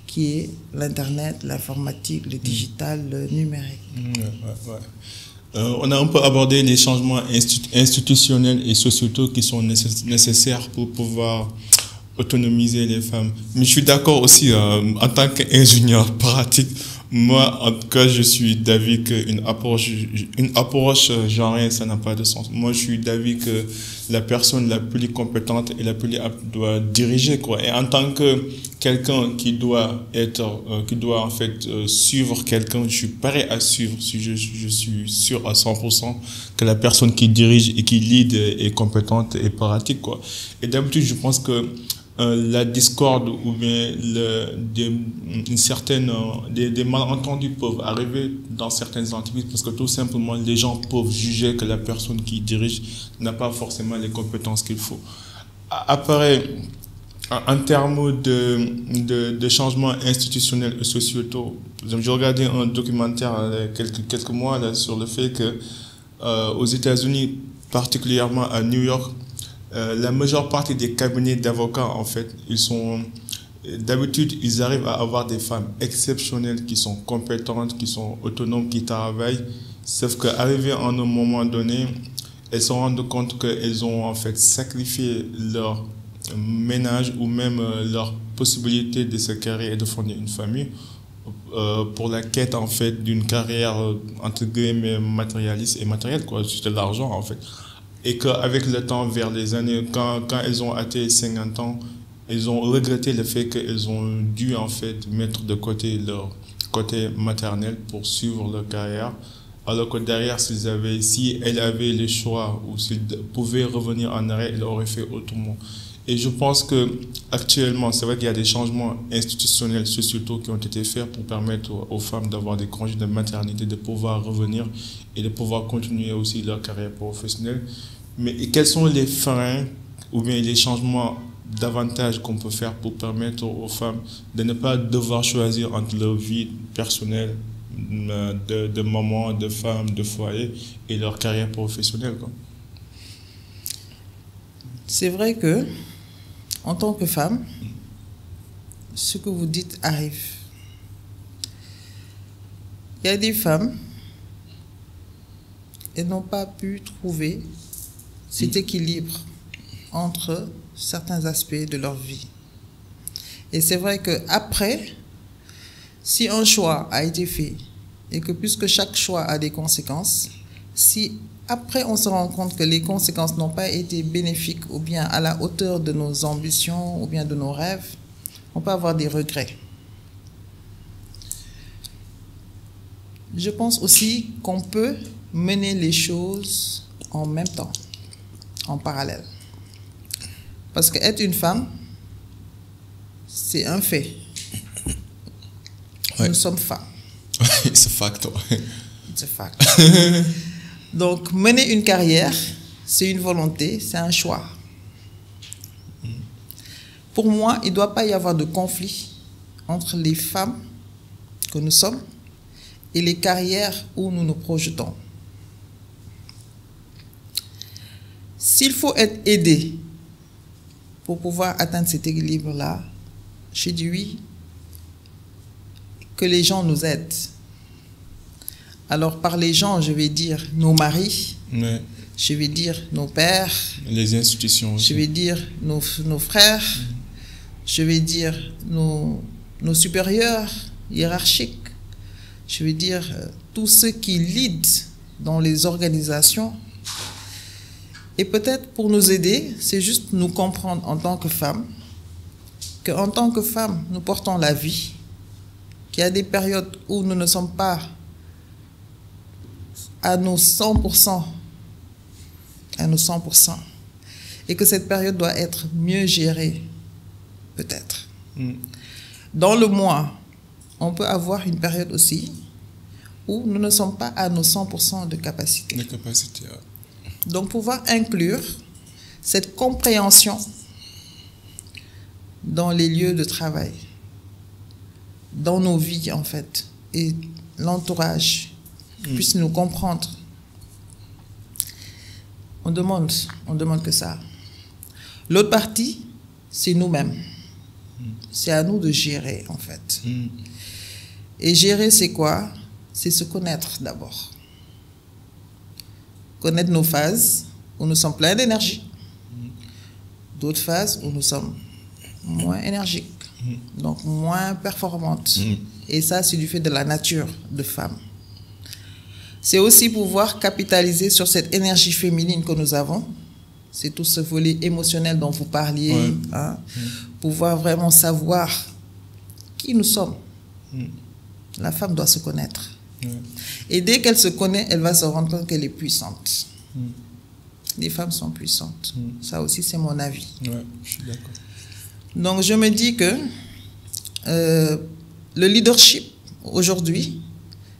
qui est l'Internet, l'informatique, le digital, le numérique.
On a un peu abordé les changements institutionnels et sociétaux qui sont nécessaires pour pouvoir autonomiser les femmes. Mais je suis d'accord aussi, en tant qu'ingénieur pratique, moi, en tout cas, je suis d'avis qu'une approche genrée, ça n'a pas de sens. Moi, je suis d'avis que la personne la plus compétente et la plus apte doit diriger, quoi. Et en tant que quelqu'un qui doit en fait suivre quelqu'un, je suis prêt à suivre. Si je suis sûr à 100% que la personne qui dirige et qui lead est compétente et pratique, quoi. Et d'habitude, je pense que la discorde ou bien des malentendus peuvent arriver dans certaines entreprises parce que tout simplement les gens peuvent juger que la personne qui dirige n'a pas forcément les compétences qu'il faut. Après, en termes de changements institutionnels et sociétaux, j'ai regardé un documentaire quelques mois là, sur le fait que aux États-Unis, particulièrement à New York, la majeure partie des cabinets d'avocats, en fait, d'habitude, ils arrivent à avoir des femmes exceptionnelles qui sont compétentes, qui sont autonomes, qui travaillent. Sauf qu'arrivé à un moment donné, elles se rendent compte qu'elles ont en fait sacrifié leur ménage ou même leur possibilité de se créer et de fonder une famille pour la quête en fait d'une carrière entre guillemets matérialiste et matérielle, quoi, c'est de l'argent en fait. Et qu'avec le temps, vers les années, quand elles ont atteint 50 ans, elles ont regretté le fait qu'elles ont dû en fait mettre de côté leur côté maternel pour suivre leur carrière. Alors que derrière, si elles avaient le choix ou s'ils pouvaient revenir en arrière, elles auraient fait autrement. Et je pense que actuellement, c'est vrai qu'il y a des changements institutionnels, sociétaux qui ont été faits pour permettre aux femmes d'avoir des congés de maternité, de pouvoir revenir et de pouvoir continuer aussi leur carrière professionnelle. Mais quels sont les freins ou bien les changements davantage qu'on peut faire pour permettre aux femmes de ne pas devoir choisir entre leur vie personnelle de maman, de femme, de foyer et leur carrière professionnelle, quoi?
C'est vrai que, en tant que femme, ce que vous dites arrive. Il y a des femmes, elles n'ont pas pu trouver cet équilibre entre certains aspects de leur vie. Et c'est vrai qu'après, si un choix a été fait, et que puisque chaque choix a des conséquences, si après on se rend compte que les conséquences n'ont pas été bénéfiques ou bien à la hauteur de nos ambitions ou bien de nos rêves, on peut avoir des regrets. Je pense aussi qu'on peut mener les choses en même temps, en parallèle. Parce qu'être une femme, c'est un fait. Ouais. Nous sommes femmes.
C'est fact.
C'est fact. Donc, mener une carrière, c'est une volonté, c'est un choix. Pour moi, il ne doit pas y avoir de conflit entre les femmes que nous sommes et les carrières où nous nous projetons. S'il faut être aidé pour pouvoir atteindre cet équilibre-là, j'ai dit oui, que les gens nous aident. Alors, par les gens, je vais dire nos maris,
Ouais.
je vais dire nos pères,
Les institutions aussi.
je vais dire nos frères, je vais dire nos supérieurs hiérarchiques, je vais dire tous ceux qui lead dans les organisations. Et peut-être pour nous aider, c'est juste nous comprendre en tant que femmes, qu'en tant que femmes, nous portons la vie, qu'il y a des périodes où nous ne sommes pas à nos 100%, et que cette période doit être mieux gérée, peut-être. Dans le mois, on peut avoir une période aussi où nous ne sommes pas à nos 100% de capacité.
De capacité, ouais.
Donc, pouvoir inclure cette compréhension dans les lieux de travail, dans nos vies, en fait, et l'entourage puisse nous comprendre. On demande que ça. L'autre partie, c'est nous-mêmes. C'est à nous de gérer, en fait. Et gérer, c'est quoi? C'est se connaître d'abord. Connaître nos phases où nous sommes pleins d'énergie. D'autres phases où nous sommes moins énergiques, donc moins performantes. Et ça, c'est du fait de la nature de femme. C'est aussi pouvoir capitaliser sur cette énergie féminine que nous avons. C'est tout ce volet émotionnel dont vous parliez.
Ouais.
Hein, pouvoir vraiment savoir qui nous sommes. La femme doit se connaître. Et dès qu'elle se connaît, elle va se rendre compte qu'elle est puissante. Les femmes sont puissantes. Ça aussi, c'est mon avis.
Ouais, je suis d'accord.
Donc, je me dis que le leadership, aujourd'hui,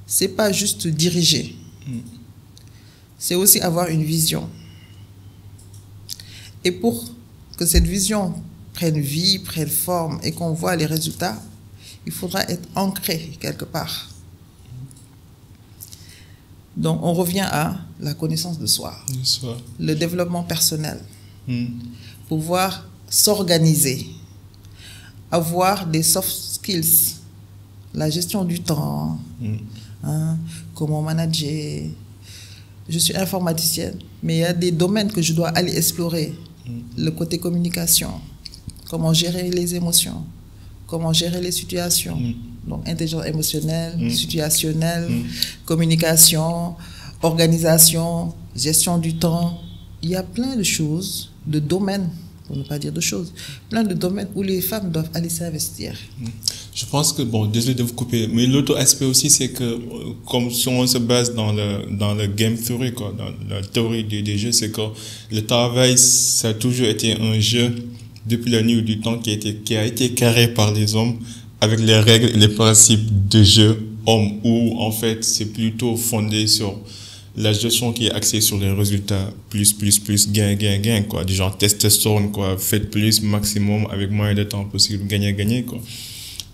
c'est pas juste diriger. C'est aussi avoir une vision. Et pour que cette vision prenne vie, prenne forme et qu'on voit les résultats, il faudra être ancré quelque part. Donc, on revient à la connaissance de soi, le développement personnel, pouvoir s'organiser, avoir des soft skills, la gestion du temps, hein, comment manager. Je suis informaticienne, mais il y a des domaines que je dois aller explorer. Le côté communication, comment gérer les émotions, comment gérer les situations. Donc, intelligence émotionnelle, situationnelle, communication, organisation, gestion du temps. Il y a plein de choses, de domaines, pour ne pas dire de choses, plein de domaines où les femmes doivent aller s'investir.
Je pense que, bon, désolé de vous couper, mais l'autre aspect aussi, c'est que, comme si on se base dans le game theory, quoi, dans la théorie des jeux, c'est que le travail, ça a toujours été un jeu depuis la nuit du temps qui a été carré par les hommes, avec les règles et les principes de jeu homme, où en fait c'est plutôt fondé sur la gestion qui est axée sur les résultats plus gain quoi, du genre testostérone quoi, faites plus maximum avec moins de temps possible, gagner quoi.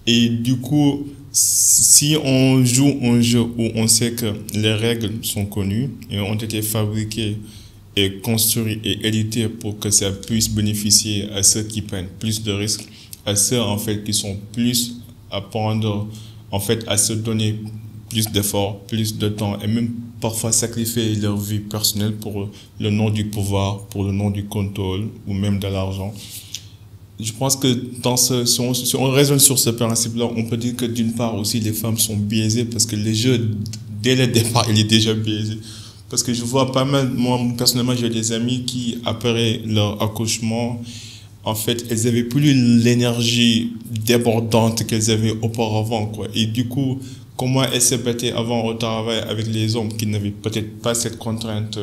Et du coup, si on joue un jeu où on sait que les règles sont connues et ont été fabriquées et construites et éditées pour que ça puisse bénéficier à ceux qui prennent plus de risques, à ceux en fait qui sont plus à prendre, en fait à se donner plus d'efforts, plus de temps et même parfois sacrifier leur vie personnelle pour le nom du pouvoir, pour le nom du contrôle ou même de l'argent. Je pense que si on raisonne sur ce principe-là, on peut dire que d'une part aussi les femmes sont biaisées parce que le jeu dès le départ il est déjà biaisé. Parce que je vois pas mal, moi personnellement j'ai des amis qui après leur accouchement, en fait, elles avaient plus l'énergie débordante qu'elles avaient auparavant, quoi. Et du coup, comment elles se battaient avant au travail avec les hommes qui n'avaient peut-être pas cette contrainte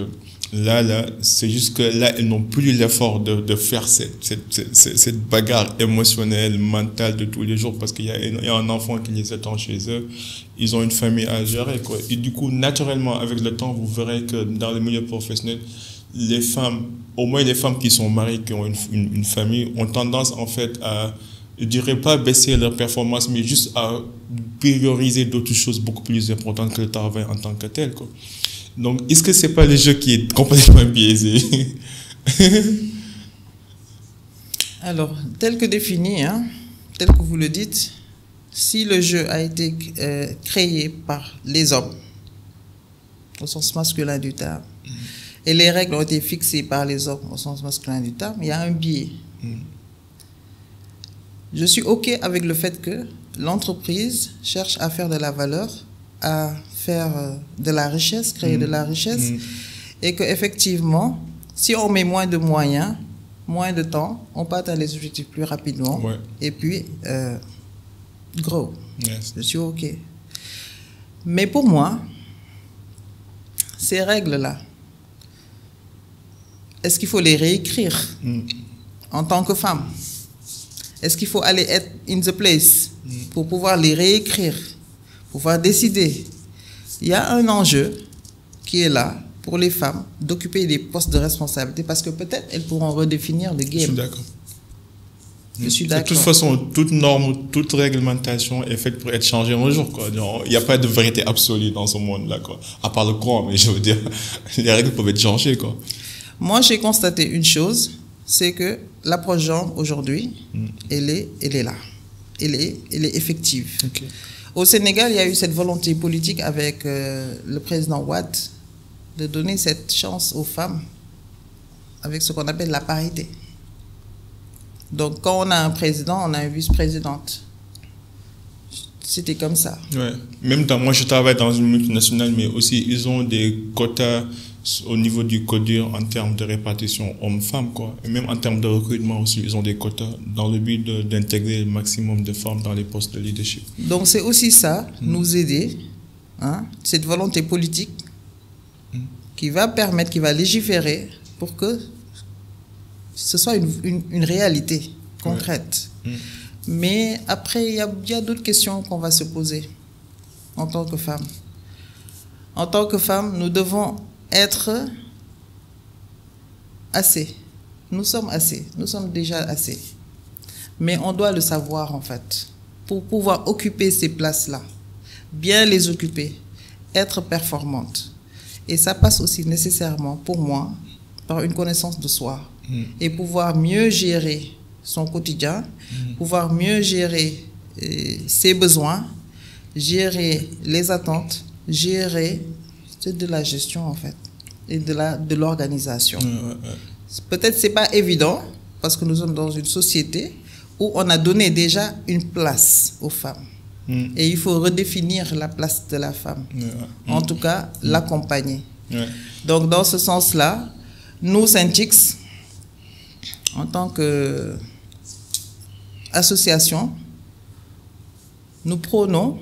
là, c'est juste que là, elles n'ont plus l'effort de faire cette bagarre émotionnelle, mentale de tous les jours parce qu'il y a un enfant qui les attend chez eux. Ils ont une famille à gérer, quoi. Et du coup, naturellement, avec le temps, vous verrez que dans le milieu professionnel, les femmes, au moins les femmes qui sont mariées, qui ont une famille, ont tendance en fait à, je dirais pas baisser leur performance, mais juste à prioriser d'autres choses beaucoup plus importantes que le travail en tant que tel, quoi. Donc, est-ce que c'est pas le jeu qui est complètement biaisé?
Alors, tel que défini, hein, tel que vous le dites, si le jeu a été créé par les hommes, au sens masculin du terme, et les règles ont été fixées par les hommes, au sens masculin du terme, il y a un biais. Je suis OK avec le fait que l'entreprise cherche à faire de la valeur, à faire de la richesse, créer de la richesse, et qu'effectivement, si on met moins de moyens, moins de temps, on peut atteindre les objectifs plus rapidement, et puis grow. Je suis OK. Mais pour moi, ces règles-là, est-ce qu'il faut les réécrire en tant que femme? Est-ce qu'il faut aller être in the place pour pouvoir les réécrire, pouvoir décider? Il y a un enjeu qui est là pour les femmes d'occuper des postes de responsabilité parce que peut-être elles pourront redéfinir le game.
Je suis d'accord.
Je suis d'accord.
De toute façon, toute norme, toute réglementation est faite pour être changée un jour, quoi. Il n'y a pas de vérité absolue dans ce monde-là, quoi. À part le courant, mais je veux dire, les règles peuvent être changées, quoi.
Moi, j'ai constaté une chose, c'est que l'approche genre aujourd'hui, elle est là. Elle est effective.
Okay.
Au Sénégal, il y a eu cette volonté politique avec le président Wade de donner cette chance aux femmes avec ce qu'on appelle la parité. Donc, quand on a un président, on a une vice-présidente. C'était comme ça.
Ouais. Même moi, je travaille dans une multinationale, mais aussi, ils ont des quotas au niveau du CODIR en termes de répartition hommes-femmes, quoi. Et même en termes de recrutement aussi, ils ont des quotas dans le but d'intégrer le maximum de femmes dans les postes de leadership.
Donc, c'est aussi ça, nous aider, hein, cette volonté politique qui va permettre, qui va légiférer pour que ce soit une réalité concrète. Mais après, il y a d'autres questions qu'on va se poser en tant que femme. En tant que femme, nous devons être assez. Nous sommes assez. Nous sommes déjà assez. Mais on doit le savoir, en fait, pour pouvoir occuper ces places-là, bien les occuper, être performante. Et ça passe aussi nécessairement, pour moi, par une connaissance de soi et pouvoir mieux gérer son quotidien, pouvoir mieux gérer ses besoins, gérer les attentes, gérer de la gestion, en fait, et de l'organisation. Peut-être c'est pas évident, parce que nous sommes dans une société où on a donné déjà une place aux femmes. Et il faut redéfinir la place de la femme. En tout cas, l'accompagner. Donc, dans ce sens-là, nous, Synthix, en tant qu'association, nous prônons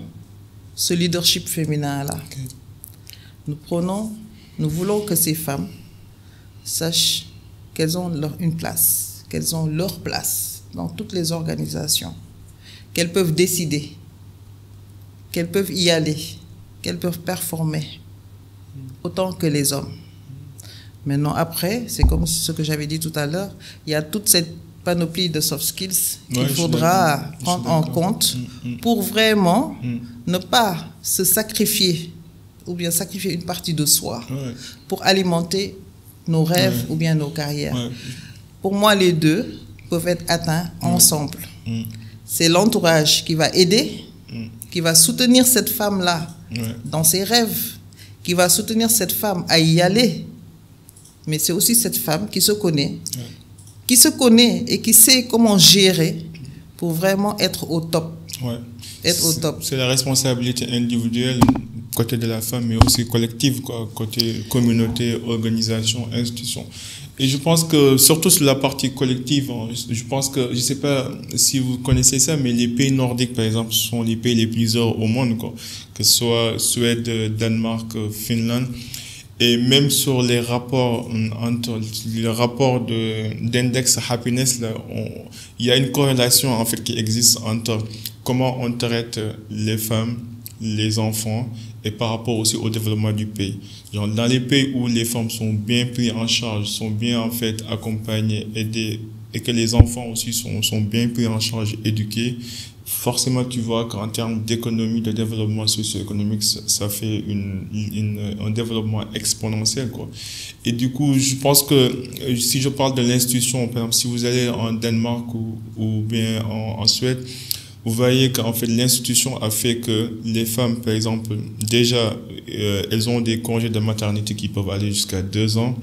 ce leadership féminin-là. Nous voulons que ces femmes sachent qu'elles ont une place, qu'elles ont leur place dans toutes les organisations, qu'elles peuvent décider, qu'elles peuvent y aller, qu'elles peuvent performer autant que les hommes. Maintenant, après, c'est comme ce que j'avais dit tout à l'heure, il y a toute cette panoplie de soft skills qu'il faudra prendre en compte pour vraiment ne pas se sacrifier ou bien sacrifier une partie de soi pour alimenter nos rêves ou bien nos carrières. Pour moi, les deux peuvent être atteints ensemble. C'est l'entourage qui va aider, qui va soutenir cette femme-là dans ses rêves, qui va soutenir cette femme à y aller. Mais c'est aussi cette femme qui se connaît et qui sait comment gérer pour vraiment être au top. Être au top.
C'est la responsabilité individuelle côté de la femme, mais aussi collective, quoi, côté communauté, organisation, institution. Et je pense que, surtout sur la partie collective, hein, je pense que, je ne sais pas si vous connaissez ça, mais les pays nordiques, par exemple, sont les pays les plus heureux au monde, quoi, que ce soit Suède, Danemark, Finlande. Et même sur les rapports d'index happiness, là, il y a une corrélation en fait qui existe entre comment on traite les femmes, les enfants et par rapport aussi au développement du pays. Genre, dans les pays où les femmes sont bien prises en charge, sont bien en fait accompagnées, aidées, et que les enfants aussi sont bien pris en charge, éduqués, forcément, tu vois qu'en termes d'économie, de développement socio-économique, ça fait un développement exponentiel, quoi. Et du coup, je pense que si je parle de l'institution, par exemple, si vous allez en Danemark ou bien en Suède, vous voyez qu'en fait, l'institution a fait que les femmes, par exemple, déjà, elles ont des congés de maternité qui peuvent aller jusqu'à 2 ans.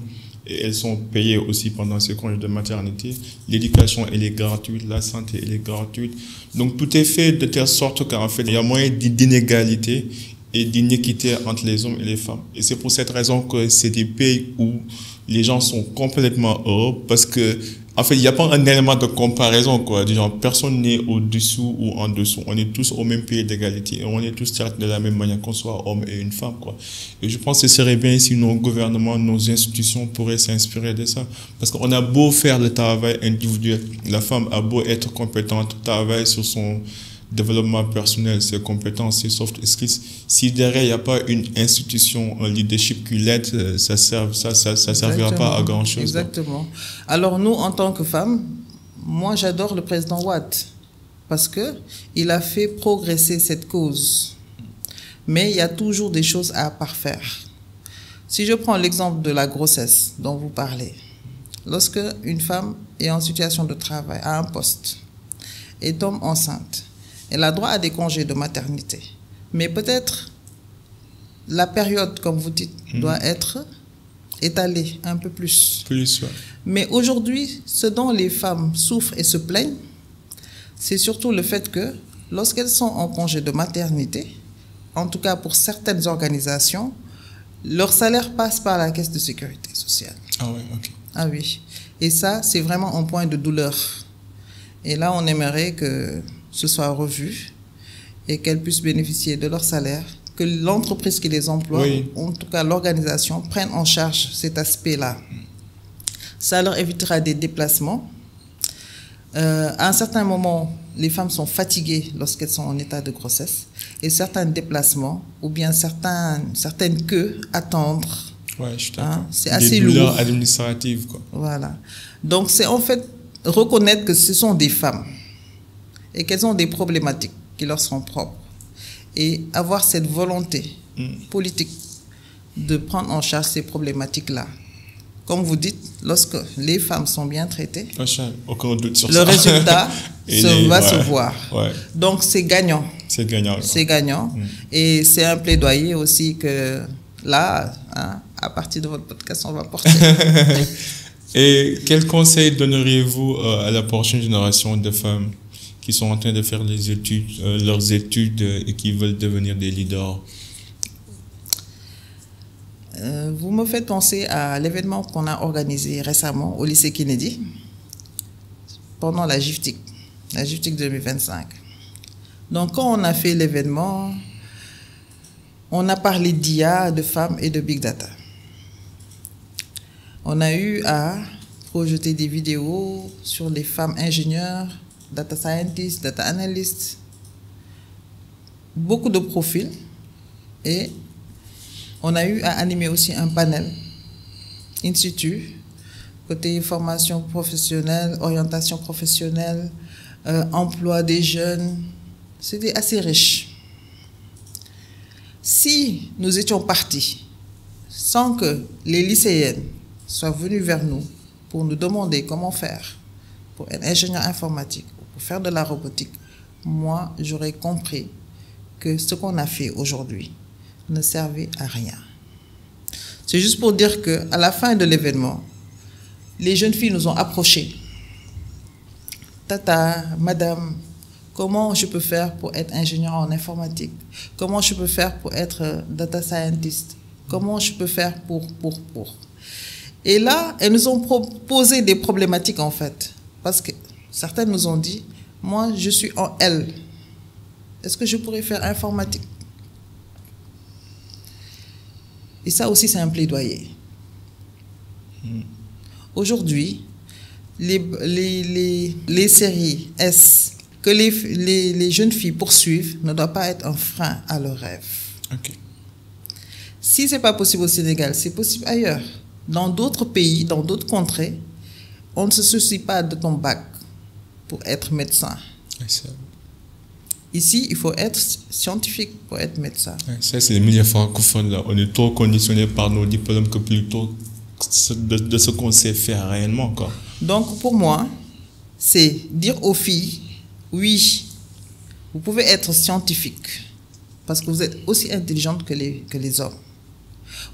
Et elles sont payées aussi pendant ces congés de maternité. L'éducation, elle est gratuite. La santé, elle est gratuite. Donc, tout est fait de telle sorte qu'en fait, il y a moyen d'inégalité et d'inéquité entre les hommes et les femmes. Et c'est pour cette raison que c'est des pays où les gens sont complètement heureux parce que, en fait, il n'y a pas un élément de comparaison, quoi. Genre, personne n'est au-dessous ou en dessous. On est tous au même pied d'égalité et on est tous traités de la même manière, qu'on soit homme et une femme, quoi. Et je pense que ce serait bien si nos gouvernements, nos institutions pourraient s'inspirer de ça. Parce qu'on a beau faire le travail individuel, la femme a beau être compétente, travailler sur son développement personnel, ses compétences, ses soft skills. Si derrière, il n'y a pas une institution, un leadership qui l'aide, ça servira pas à grand chose.
Exactement. Alors, nous, en tant que femmes, moi, j'adore le président Wade parce que il a fait progresser cette cause. Mais il y a toujours des choses à parfaire. Si je prends l'exemple de la grossesse dont vous parlez, lorsque une femme est en situation de travail, à un poste, et tombe enceinte, elle a droit à des congés de maternité. Mais peut-être la période, comme vous dites, doit être étalée un peu plus.
Plus, ouais.
Mais aujourd'hui, ce dont les femmes souffrent et se plaignent, c'est surtout le fait que lorsqu'elles sont en congé de maternité, en tout cas pour certaines organisations, leur salaire passe par la caisse de sécurité sociale.
Ah ouais, ok.
Ah oui. Et ça, c'est vraiment un point de douleur. Et là, on aimerait que ce soit revu et qu'elles puissent bénéficier de leur salaire, que l'entreprise qui les emploie,
oui,
en tout cas l'organisation, prenne en charge cet aspect-là. Ça leur évitera des déplacements. À un certain moment, les femmes sont fatiguées lorsqu'elles sont en état de grossesse et certains déplacements ou bien certaines queues attendre.
Ouais, je suis d'accord.
C'est assez
lourd. Des douleurs
lourd.
administratives, quoi.
Voilà. Donc, c'est en fait reconnaître que ce sont des femmes et qu'elles ont des problématiques qui leur sont propres et avoir cette volonté politique de prendre en charge ces problématiques-là. Comme vous dites, lorsque les femmes sont bien traitées,
aucun doute sur
le résultat va se voir.
Ouais.
Donc, c'est gagnant.
C'est gagnant.
C'est gagnant. Et c'est un plaidoyer aussi que là, à partir de votre podcast, on va porter.
Et quel conseil donneriez-vous à la prochaine génération de femmes qui sont en train de faire leurs études et qui veulent devenir des leaders?
Vous me faites penser à l'événement qu'on a organisé récemment au lycée Kennedy pendant la GIFTIC 2025. Donc, quand on a fait l'événement, on a parlé d'IA, de femmes et de Big Data. On a eu à projeter des vidéos sur les femmes ingénieurs, data scientists, data analysts, beaucoup de profils. Et on a eu à animer aussi un panel institut, côté formation professionnelle, orientation professionnelle, emploi des jeunes. C'était assez riche. Si nous étions partis sans que les lycéennes soient venues vers nous pour nous demander comment faire pour être ingénieur informatique ou pour faire de la robotique, moi, j'aurais compris que ce qu'on a fait aujourd'hui ne servait à rien. C'est juste pour dire qu'à la fin de l'événement, les jeunes filles nous ont approchés. Tata, madame, comment je peux faire pour être ingénieur en informatique? Comment je peux faire pour être data scientist? Comment je peux faire pour? Et là, elles nous ont proposé des problématiques en fait. Parce que certaines nous ont dit, moi je suis en L. Est-ce que je pourrais faire informatique? Et ça aussi, c'est un plaidoyer. Aujourd'hui, les séries S que les jeunes filles poursuivent ne doit pas être un frein à leur rêve.
Okay.
Si ce n'est pas possible au Sénégal, c'est possible ailleurs. Dans d'autres pays, dans d'autres contrées, on ne se soucie pas de ton bac pour être médecin. Ici, il faut être scientifique pour être médecin.
Ça, c'est les milieux francophones, là. On est trop conditionnés par nos diplômes que plutôt de ce qu'on sait faire réellement, quoi.
Donc, pour moi, c'est dire aux filles, oui, vous pouvez être scientifique parce que vous êtes aussi intelligente que les hommes.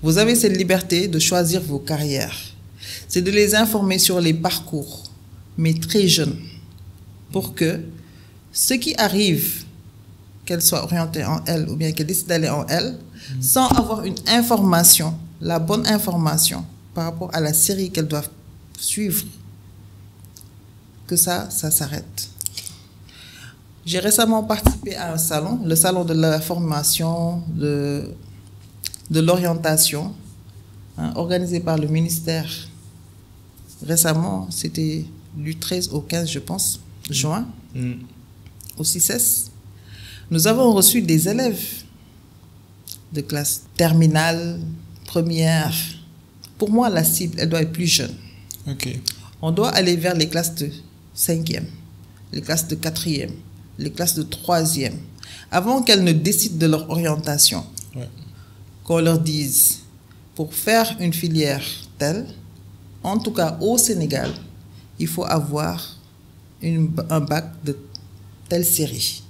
Vous avez cette liberté de choisir vos carrières. C'est de les informer sur les parcours, mais très jeunes, pour que ceux qui arrivent, qu'elles soient orientées en elles ou bien qu'elles décident d'aller en elles, sans avoir une information, la bonne information par rapport à la série qu'elles doivent suivre, que ça s'arrête. J'ai récemment participé à un salon, le salon de la formation, de l'orientation, organisé par le ministère. Récemment, c'était du 13 au 15, je pense, juin, au CICES. Nous avons reçu des élèves de classe terminale, première. Pour moi, la cible, elle doit être plus jeune.
Okay.
On doit aller vers les classes de 5e, les classes de 4e, les classes de 3e, avant qu'elles ne décident de leur orientation.
Ouais.
Qu'on leur dise, pour faire une filière telle, en tout cas au Sénégal, il faut avoir un bac de telle série.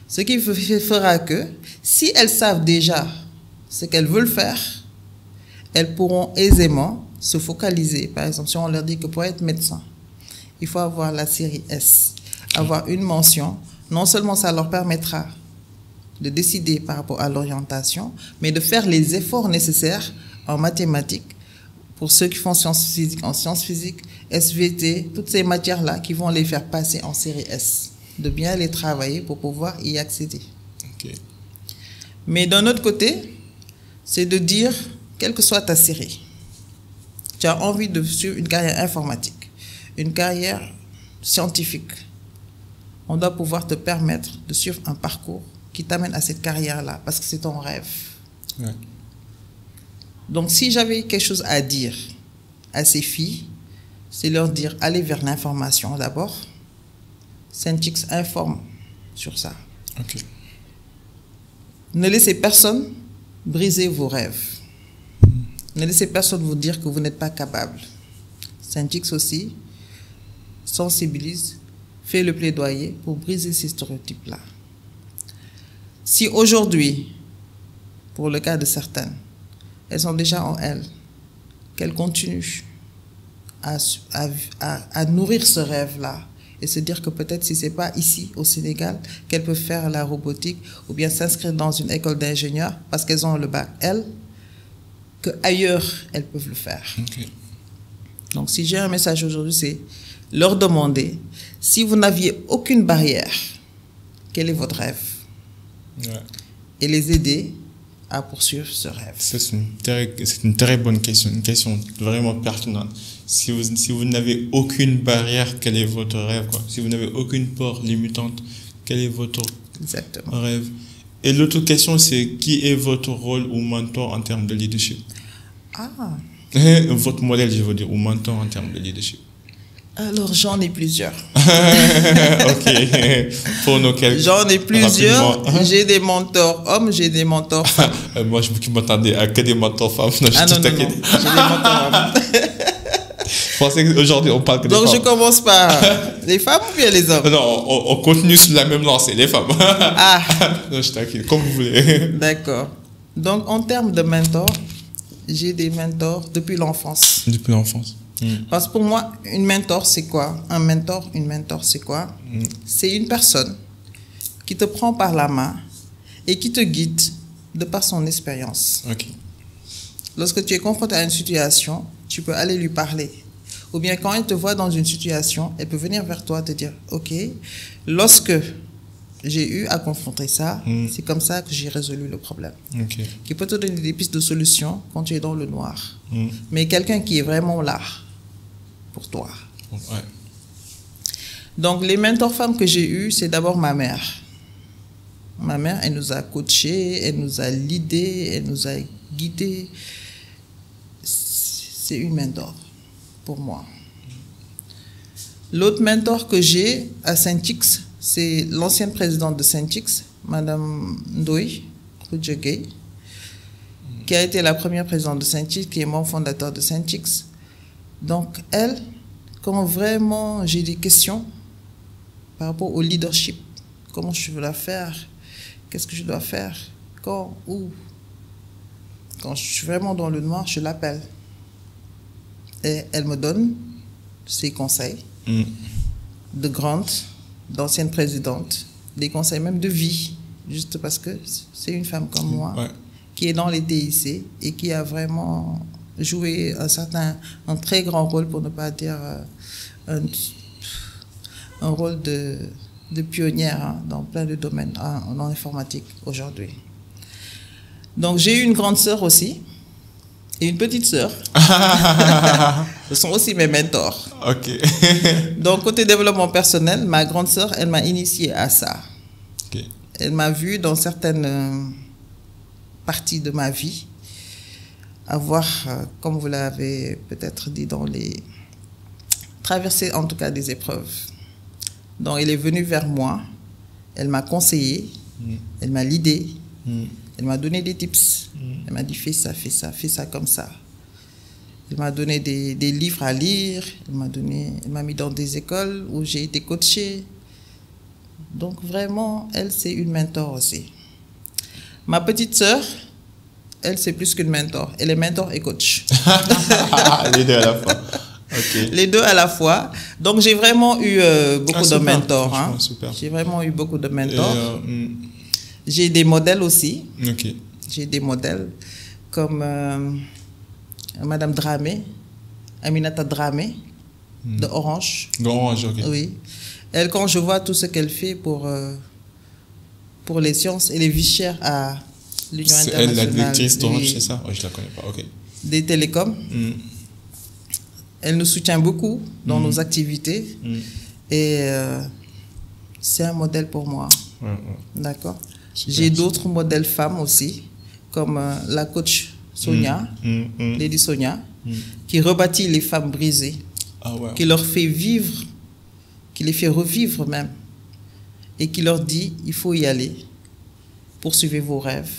Ce qui fera que, si elles savent déjà ce qu'elles veulent faire, elles pourront aisément se focaliser. Par exemple, si on leur dit que pour être médecin, il faut avoir la série S, avoir une mention, non seulement ça leur permettra de décider par rapport à l'orientation, mais de faire les efforts nécessaires en mathématiques pour ceux qui font sciences physiques, en sciences physiques, SVT, toutes ces matières-là qui vont les faire passer en série S, de bien les travailler pour pouvoir y accéder.
Okay.
Mais d'un autre côté, c'est de dire, quelle que soit ta série, tu as envie de suivre une carrière informatique, une carrière scientifique, on doit pouvoir te permettre de suivre un parcours qui t'amène à cette carrière-là, parce que c'est ton rêve.
Ouais.
Donc, si j'avais quelque chose à dire à ces filles, c'est leur dire, allez vers l'information d'abord. Saint-X informe sur ça.
Okay.
Ne laissez personne briser vos rêves. Ne laissez personne vous dire que vous n'êtes pas capable. Saint-X aussi sensibilise, fait le plaidoyer pour briser ces stéréotypes-là. Si aujourd'hui, pour le cas de certaines, elles sont déjà en elles, qu'elles continuent à nourrir ce rêve-là et se dire que peut-être si ce n'est pas ici, au Sénégal, qu'elles peuvent faire la robotique ou bien s'inscrire dans une école d'ingénieurs parce qu'elles ont le bac L, qu'ailleurs, elles peuvent le faire.
Okay.
Donc, si j'ai un message aujourd'hui, c'est leur demander, si vous n'aviez aucune barrière, quel est votre rêve?
Ouais.
Et les aider à poursuivre ce rêve.
C'est une très bonne question, une question vraiment pertinente. Si vous n'avez aucune barrière, quel est votre rêve, quoi? Si vous n'avez aucune peur limitante, quel est votre
Exactement.
rêve? Et l'autre question, c'est qui est votre rôle ou mentor en termes de leadership?
Ah.
Votre modèle, je veux dire, ou mentor en termes de leadership.
Alors, j'en ai plusieurs.
Ok. Pour nos quelques.
J'en ai plusieurs.
Rapidement.
J'ai des mentors hommes, j'ai des mentors femmes.
Moi, je m'attendais à que des mentors femmes. Non,
Ah non, non, non. J'ai des mentors hommes.
Je pensais qu'aujourd'hui, on parle que des femmes.
Donc, je commence par les femmes ou bien les hommes?
Non, on continue sur la même lancée, les femmes.
Ah.
Non, je t'inquiète, comme vous voulez.
D'accord. Donc, en termes de mentors, j'ai des mentors depuis l'enfance.
Depuis l'enfance.
Parce que pour moi, une mentor, c'est quoi? Un mentor, une mentor, c'est quoi? C'est une personne qui te prend par la main et qui te guide de par son expérience.
Ok.
Lorsque tu es confronté à une situation, tu peux aller lui parler. Ou bien quand elle te voit dans une situation, elle peut venir vers toi te dire, ok, lorsque j'ai eu à confronter ça, c'est comme ça que j'ai résolu le problème.
Ok.
Qui peut te donner des pistes de solution quand tu es dans le noir. Mais quelqu'un qui est vraiment là pour toi.
Ouais.
Donc, les mentors femmes que j'ai eues, c'est d'abord ma mère. Ma mère, elle nous a coachés, elle nous a leadés, elle nous a guidés. C'est une mentor pour moi. L'autre mentor que j'ai à Saint-X, c'est l'ancienne présidente de Synthix, Madame Ndoye Khoudjegay, qui a été la première présidente de Synthix, qui est membre fondateur de Synthix. Donc, elle, quand vraiment j'ai des questions par rapport au leadership, comment je veux la faire, qu'est-ce que je dois faire, quand, où, quand je suis vraiment dans le noir, je l'appelle. Et elle me donne ses conseils de grande, d'ancienne présidente, des conseils même de vie, juste parce que c'est une femme comme moi, qui est dans les TIC et qui a vraiment joué un très grand rôle, pour ne pas dire un rôle de pionnière dans plein de domaines en informatique aujourd'hui. Donc j'ai eu une grande sœur aussi et une petite sœur. Ce sont aussi mes mentors.
Ok.
Donc côté développement personnel, ma grande sœur, elle m'a initiée à ça.
Ok.
Elle m'a vu dans certaines parties de ma vie avoir, comme vous l'avez peut-être dit, traversé en tout cas des épreuves. Donc elle est venue vers moi, elle m'a conseillé, elle m'a guidé, elle m'a donné des tips, elle m'a dit fais ça comme ça. Elle m'a donné des livres à lire, elle m'a mis dans des écoles où j'ai été coachée. Donc vraiment, elle c'est une mentor aussi. Ma petite sœur, elle c'est plus qu'une mentor, elle est mentor et coach.
Les deux à la fois. Okay.
Les deux à la fois. Donc j'ai vraiment eu beaucoup de mentors. Hein. J'ai vraiment eu beaucoup de mentors. J'ai des modèles aussi.
Okay.
J'ai des modèles comme Madame Dramé, Aminata Dramé, de Orange.
D'Orange, ok.
Oui. Elle, quand je vois tout ce qu'elle fait pour les sciences, elle est vice-chaire à l'Union internationale.
C'est elle, la directrice d'Orange, c'est ça? Oh, je ne la connais pas, ok.
Des télécoms. Elle nous soutient beaucoup dans nos activités. Et c'est un modèle pour moi. D'accord. J'ai d'autres modèles femmes aussi, comme la coach Sonia, Lady Sonia, qui rebâtit les femmes brisées, qui leur fait vivre, qui les fait revivre même, et qui leur dit, il faut y aller, poursuivez vos rêves.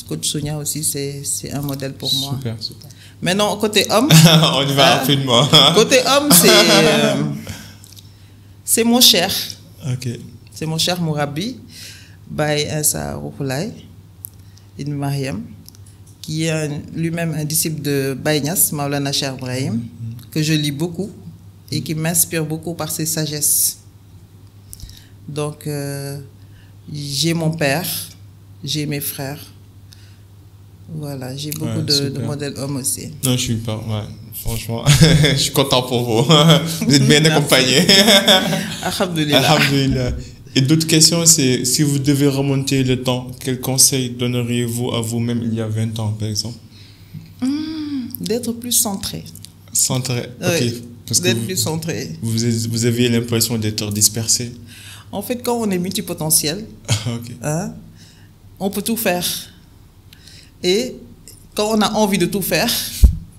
Coach Sonia aussi, c'est un modèle pour moi.
Super, super.
Maintenant, côté homme...
On y va rapidement.
Côté homme, c'est mon cher.
Okay.
C'est mon cher Mourabi, Baye Insa Roukoulaye, Ibn Mariam, qui est lui-même un disciple de Baye Niass, Maulana Cheikh Ibrahim, que je lis beaucoup et qui m'inspire beaucoup par ses sagesses. Donc, j'ai mon père, j'ai mes frères. Voilà, j'ai beaucoup de modèles hommes aussi.
Non, je suis pas... Ouais, franchement, je suis content pour vous. Vous êtes bien accompagnés.
Alhamdulillah.
Alhamdulillah. Et d'autres questions, c'est si vous devez remonter le temps, quel conseil donneriez-vous à vous-même il y a 20 ans, par exemple?
D'être plus centré.
Centré,
oui,
ok.
D'être plus centré.
Vous aviez l'impression d'être dispersé?
En fait, quand on est multipotentiel, on peut tout faire. Et quand on a envie de tout faire,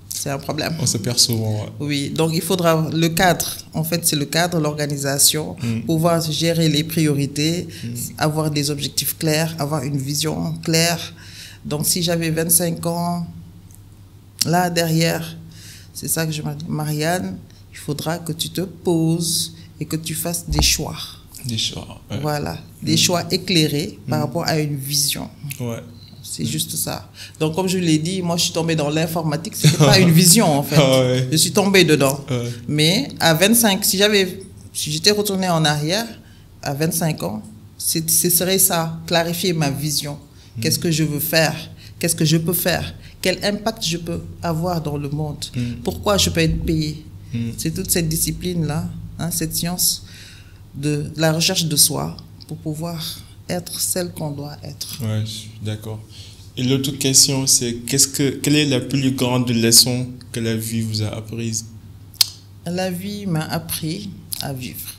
c'est un problème.
On se perd souvent. Ouais.
Oui, donc il faudra le cadre. En fait, c'est le cadre, l'organisation, pouvoir gérer les priorités, avoir des objectifs clairs, avoir une vision claire. Donc si j'avais 25 ans, là derrière, c'est ça que je me dis, Marianne, il faudra que tu te poses et que tu fasses des choix.
Des choix. Ouais.
Voilà, des choix éclairés par rapport à une vision.
Ouais.
C'est juste ça. Donc, comme je l'ai dit, moi, je suis tombée dans l'informatique. Ce n'était pas une vision, en fait. Je suis tombée dedans. Mais à 25, si j'étais retournée en arrière, à 25 ans, ce serait ça, clarifier ma vision. Qu'est-ce que je veux faire? Qu'est-ce que je peux faire? Quel impact je peux avoir dans le monde? Pourquoi je peux être payé? C'est toute cette discipline-là, hein, cette science de la recherche de soi pour pouvoir être celle qu'on doit être.
Ouais, je suis d'accord. Et l'autre question, c'est quelle est la plus grande leçon que la vie vous a apprise?
La vie m'a appris à vivre.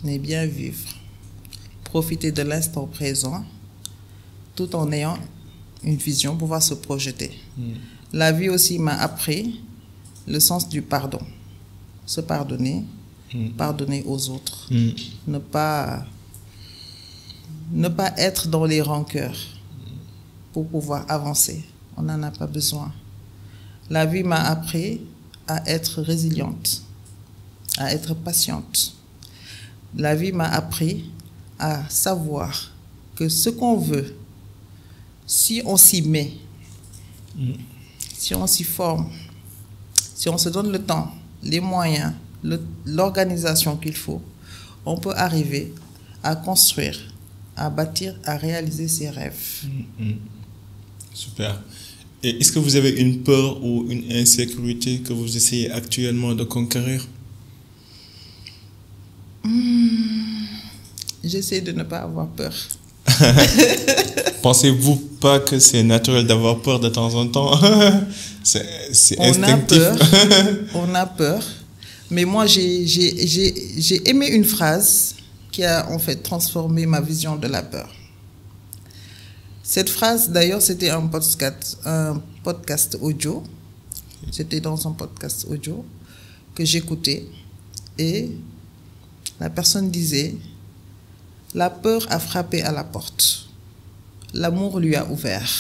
Mais bien vivre. Profiter de l'instant présent, tout en ayant une vision, pouvoir se projeter. La vie aussi m'a appris le sens du pardon. Se pardonner, pardonner aux autres, ne pas être dans les rancœurs pour pouvoir avancer. On n'en a pas besoin. La vie m'a appris à être résiliente, à être patiente. La vie m'a appris à savoir que ce qu'on veut, si on s'y met, si on s'y forme, si on se donne le temps, les moyens, l'organisation qu'il faut, on peut arriver à construire, à bâtir, à réaliser ses rêves.
Super. Et est-ce que vous avez une peur ou une insécurité que vous essayez actuellement de conquérir?
J'essaie de ne pas avoir peur.
Pensez-vous pas que c'est naturel d'avoir peur de temps en temps? C'est instinctif.
On a peur. Mais moi, j'ai aimé une phrase qui a en fait transformé ma vision de la peur. Cette phrase, d'ailleurs, c'était un podcast audio. C'était dans un podcast audio que j'écoutais. Et la personne disait, la peur a frappé à la porte. L'amour lui a ouvert.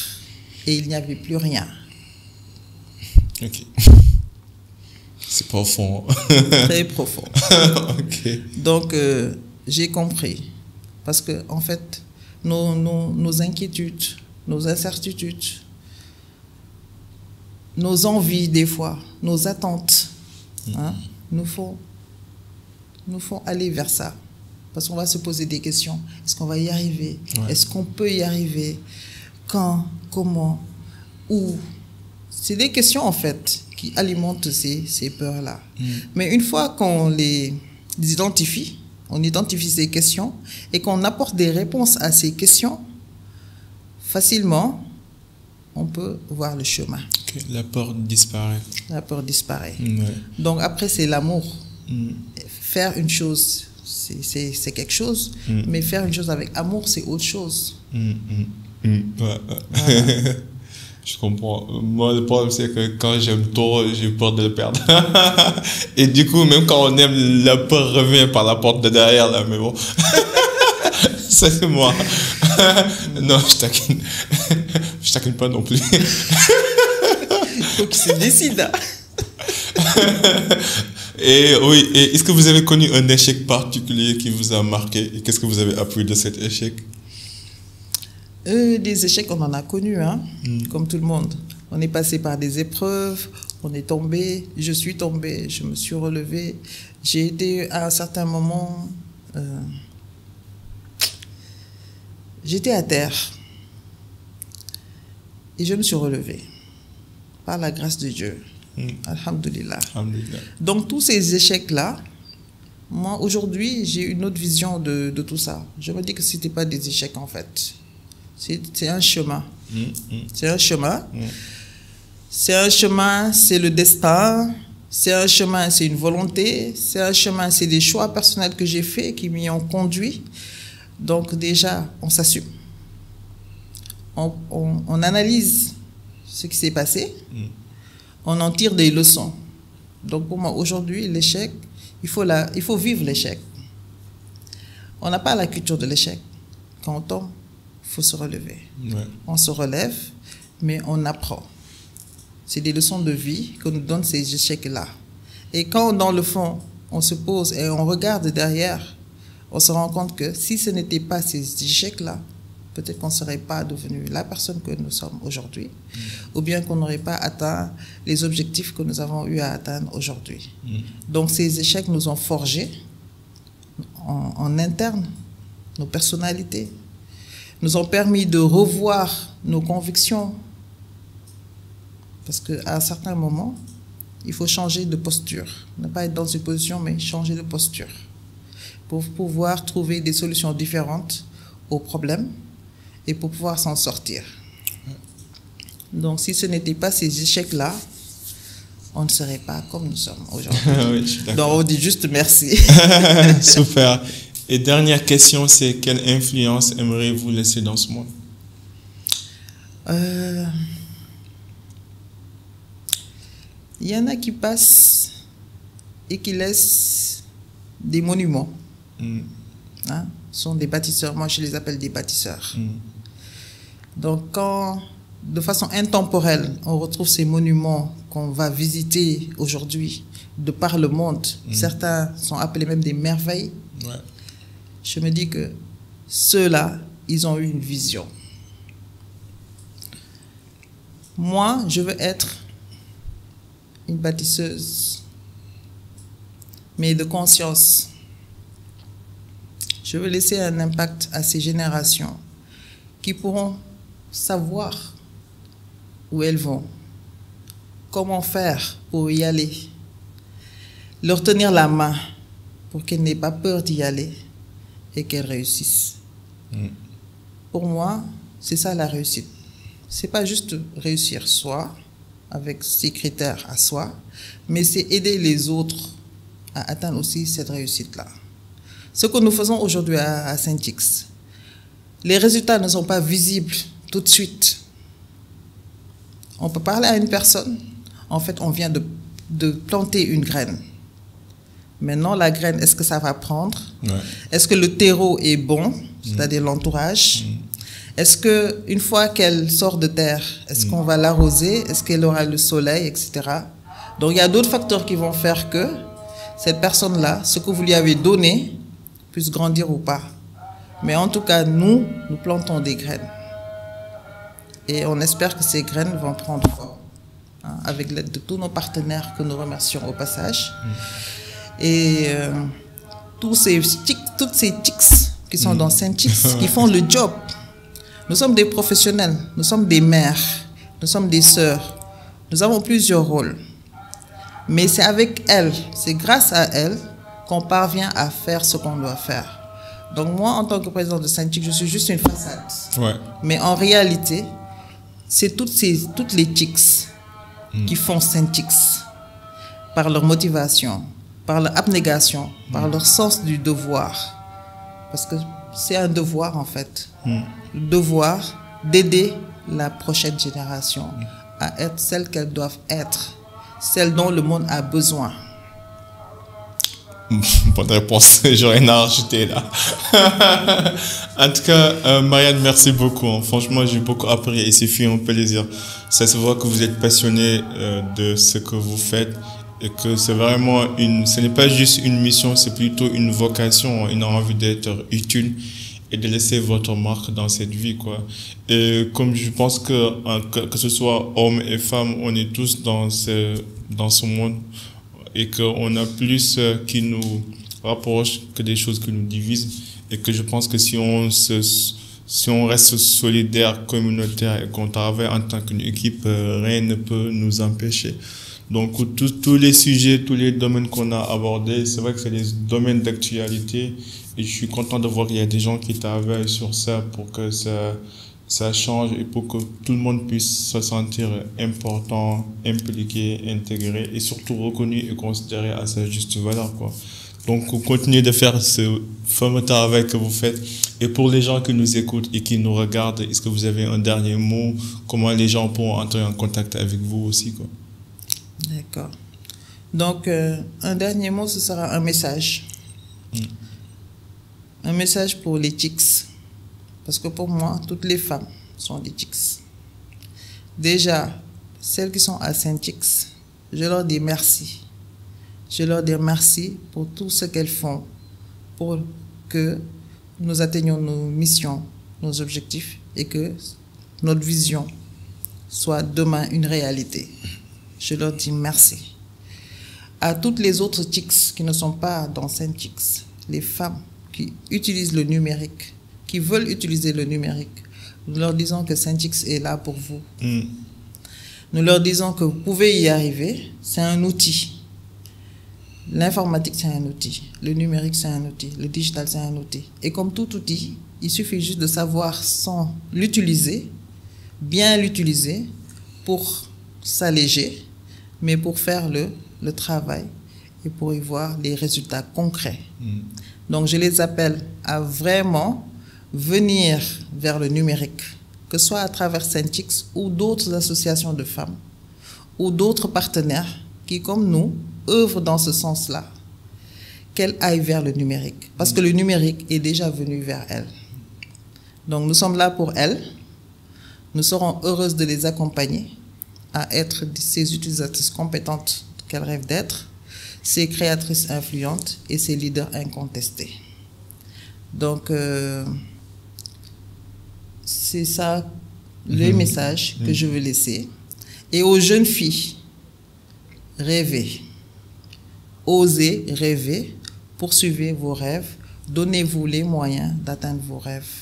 Et il n'y avait plus rien.
Ok. C'est profond.
Très profond.
Ok.
Donc, j'ai compris. Parce que, en fait, nos inquiétudes, nos incertitudes, nos envies des fois, nos attentes, nous font aller vers ça. Parce qu'on va se poser des questions. Est-ce qu'on va y arriver? Est-ce qu'on peut y arriver? Quand? Comment? Où? C'est des questions, en fait, qui alimentent ces peurs-là. Mais une fois qu'on les identifie, on identifie ces questions et qu'on apporte des réponses à ces questions, facilement, on peut voir le chemin.
Okay. La peur disparaît.
La peur disparaît. Donc après, c'est l'amour. Faire une chose, c'est quelque chose, mais faire une chose avec amour, c'est autre chose.
Voilà. Je comprends. Moi, le problème, c'est que quand j'aime trop, j'ai peur de le perdre. Et du coup, même quand on aime, la peur revient par la porte de derrière, là. Mais bon, ça, c'est moi. Non, je taquine. Je taquine pas non plus.
Il faut qu'il se décide.
Et oui, et est-ce que vous avez connu un échec particulier qui vous a marqué? Et qu'est-ce que vous avez appris de cet échec?
Des échecs, on en a connu, comme tout le monde. On est passé par des épreuves, on est tombé, je suis tombée, je me suis relevée. J'ai été à un certain moment, j'étais à terre et je me suis relevée par la grâce de Dieu. Alhamdulillah. Donc tous ces échecs-là, moi aujourd'hui, j'ai une autre vision de tout ça. Je me dis que ce n'était pas des échecs en fait. C'est un chemin. C'est un chemin. C'est un chemin, c'est le destin. C'est un chemin, c'est une volonté. C'est un chemin, c'est des choix personnels que j'ai faits qui m'y ont conduit. Donc déjà, on s'assume. On analyse ce qui s'est passé. On en tire des leçons. Donc pour moi, aujourd'hui, l'échec, il faut vivre l'échec. On n'a pas la culture de l'échec. Quand on tombe, il faut se relever. On se relève, mais on apprend. C'est des leçons de vie que nous donnent ces échecs-là. Et quand, dans le fond, on se pose et on regarde derrière, on se rend compte que si ce n'était pas ces échecs-là, peut-être qu'on ne serait pas devenu la personne que nous sommes aujourd'hui, ou bien qu'on n'aurait pas atteint les objectifs que nous avons eu à atteindre aujourd'hui. Donc ces échecs nous ont forgés en interne, nos personnalités, nous ont permis de revoir nos convictions. Parce qu'à un certain moment, il faut changer de posture. Ne pas être dans une position, mais changer de posture. Pour pouvoir trouver des solutions différentes aux problèmes et pour pouvoir s'en sortir. Donc si ce n'était pas ces échecs-là, on ne serait pas comme nous sommes aujourd'hui.
Oui,
donc on dit juste merci.
Super. Et dernière question, c'est quelle influence aimeriez-vous laisser dans ce monde?
Il y en a qui passent et qui laissent des monuments. Hein? Ce sont des bâtisseurs. Moi, je les appelle des bâtisseurs. Donc, quand, de façon intemporelle, on retrouve ces monuments qu'on va visiter aujourd'hui de par le monde, certains sont appelés même des merveilles, je me dis que ceux-là, ils ont eu une vision. Moi, je veux être une bâtisseuse, mais de conscience. Je veux laisser un impact à ces générations qui pourront savoir où elles vont, comment faire pour y aller, leur tenir la main pour qu'elles n'aient pas peur d'y aller et qu'elles réussissent. Pour moi, c'est ça la réussite. C'est pas juste réussir soi, avec ses critères à soi, mais c'est aider les autres à atteindre aussi cette réussite-là. Ce que nous faisons aujourd'hui à Saint-X, les résultats ne sont pas visibles tout de suite. On peut parler à une personne, en fait, on vient de planter une graine. Maintenant, la graine, est-ce que ça va prendre? Est-ce que le terreau est bon, c'est-à-dire l'entourage? Est-ce qu'une fois qu'elle sort de terre, est-ce qu'on va l'arroser? Est-ce qu'elle aura le soleil, etc. Donc, il y a d'autres facteurs qui vont faire que cette personne-là, ce que vous lui avez donné, puisse grandir ou pas. Mais en tout cas, nous plantons des graines. Et on espère que ces graines vont prendre forme, hein, avec l'aide de tous nos partenaires que nous remercions au passage. Et toutes ces TICS qui sont dans Saint-X, qui font le job. Nous sommes des professionnels, nous sommes des mères, nous sommes des sœurs. Nous avons plusieurs rôles. Mais c'est avec elles, c'est grâce à elles qu'on parvient à faire ce qu'on doit faire. Donc moi, en tant que président de Saint-X, je suis juste une façade. Mais en réalité, c'est toutes les TICS qui font Saint-X par leur motivation, par leur abnégation, par leur sens du devoir. Parce que c'est un devoir, en fait. Le devoir d'aider la prochaine génération à être celle qu'elles doivent être, celle dont le monde a besoin.
Bonne réponse, j'aurais rien à rajouter là. En tout cas, Marianne, merci beaucoup. Franchement, j'ai beaucoup appris et c'est un plaisir. Ça se voit que vous êtes passionné de ce que vous faites et que c'est vraiment ce n'est pas juste une mission, c'est plutôt une vocation, une envie d'être utile et de laisser votre marque dans cette vie, quoi. Et comme je pense que ce soit hommes et femmes, on est tous dans ce monde et qu'on a plus qui nous rapproche que des choses qui nous divisent et que je pense que si on reste solidaire, communautaire et qu'on travaille en tant qu'une équipe, rien ne peut nous empêcher. Donc tous les sujets, tous les domaines qu'on a abordés, c'est vrai que c'est des domaines d'actualité et je suis content de voir qu'il y a des gens qui travaillent sur ça pour que ça change et pour que tout le monde puisse se sentir important, impliqué, intégré et surtout reconnu et considéré à sa juste valeur, quoi. Donc, continuez de faire ce fameux travail que vous faites. Et pour les gens qui nous écoutent et qui nous regardent, est-ce que vous avez un dernier mot? Comment les gens pourront entrer en contact avec vous aussi, quoi?
D'accord. Donc, un dernier mot, ce sera un message. Un message pour les TICS. Parce que pour moi, toutes les femmes sont des TICS. Déjà, celles qui sont à Saint-X, je leur dis merci. Je leur dis merci pour tout ce qu'elles font pour que nous atteignions nos missions, nos objectifs et que notre vision soit demain une réalité. Je leur dis merci. À toutes les autres TICS qui ne sont pas dans Saint-X, les femmes qui utilisent le numérique, qui veulent utiliser le numérique, nous leur disons que Saint-X est là pour vous. Nous leur disons que vous pouvez y arriver, c'est un outil. L'informatique, c'est un outil. Le numérique, c'est un outil. Le digital, c'est un outil. Et comme tout outil, il suffit juste de savoir l'utiliser, bien l'utiliser pour s'alléger, mais pour faire le travail et pour y voir les résultats concrets. Donc, je les appelle à vraiment venir vers le numérique, que ce soit à travers Saint-X ou d'autres associations de femmes ou d'autres partenaires qui, comme nous, œuvrent dans ce sens-là, qu'elle aille vers le numérique. Parce que le numérique est déjà venu vers elle. Donc, nous sommes là pour elles. Nous serons heureuses de les accompagner à être ces utilisatrices compétentes qu'elles rêvent d'être, ces créatrices influentes et ces leaders incontestés. Donc, c'est ça le message que je veux laisser. Et aux jeunes filles, rêvez. Osez rêver, poursuivez vos rêves, donnez-vous les moyens d'atteindre vos rêves.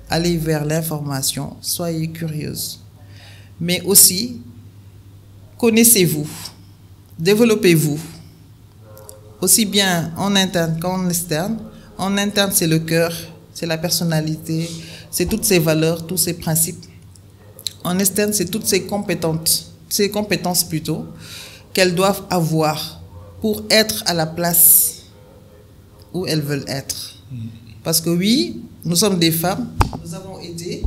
Allez vers l'information, soyez curieuse. Mais aussi, connaissez-vous, développez-vous, aussi bien en interne qu'en externe. En interne, c'est le cœur, c'est la personnalité, c'est toutes ces valeurs, tous ces principes. En externe, c'est toutes ces compétences plutôt, qu'elles doivent avoir pour être à la place où elles veulent être. Parce que oui, nous sommes des femmes, nous avons été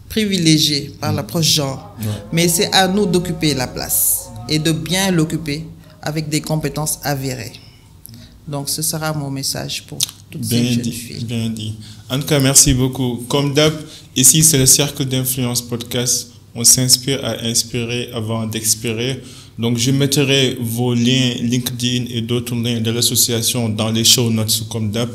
privilégiées par l'approche genre, mais c'est à nous d'occuper la place et de bien l'occuper avec des compétences avérées. Donc, ce sera mon message pour toutes ces jeunes filles.
Bien dit. En tout cas, merci beaucoup. Comme d'hab, ici, c'est le Cercle d'Influence Podcast. On s'inspire à inspirer avant d'expirer. Donc, je mettrai vos liens LinkedIn et d'autres liens de l'association dans les show notes, comme d'hab.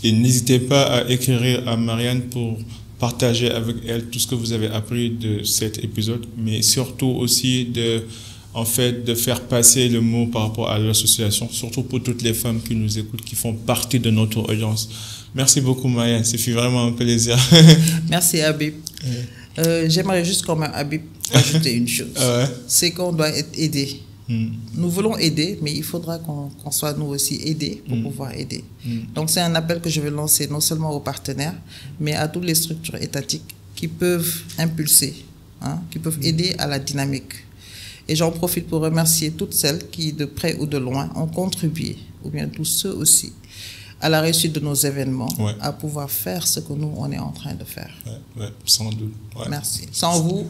Et n'hésitez pas à écrire à Marianne pour partager avec elle tout ce que vous avez appris de cet épisode, mais surtout aussi de faire passer le mot par rapport à l'association, surtout pour toutes les femmes qui nous écoutent, qui font partie de notre audience. Merci beaucoup, Marianne. Ça fait vraiment un plaisir.
Merci, Habib. J'aimerais juste, comme Habib, ajouter une chose. C'est qu'on doit être aidé. Nous voulons aider, mais il faudra qu'on soit nous aussi aidés pour pouvoir aider. Donc, c'est un appel que je vais lancer non seulement aux partenaires, mais à toutes les structures étatiques qui peuvent impulser, qui peuvent aider à la dynamique. Et j'en profite pour remercier toutes celles qui, de près ou de loin, ont contribué, ou bien tous ceux aussi, à la réussite de nos événements, à pouvoir faire ce que nous, on est en train de faire.
Sans doute.
Merci. Sans vous.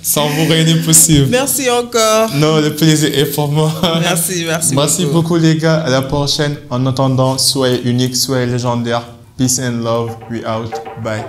Sans vous, rien n'est possible.
Merci encore.
Non, le plaisir est pour moi.
Merci
Merci beaucoup, les gars. À la prochaine. En attendant, soyez uniques, soyez légendaires. Peace and love. We out. Bye.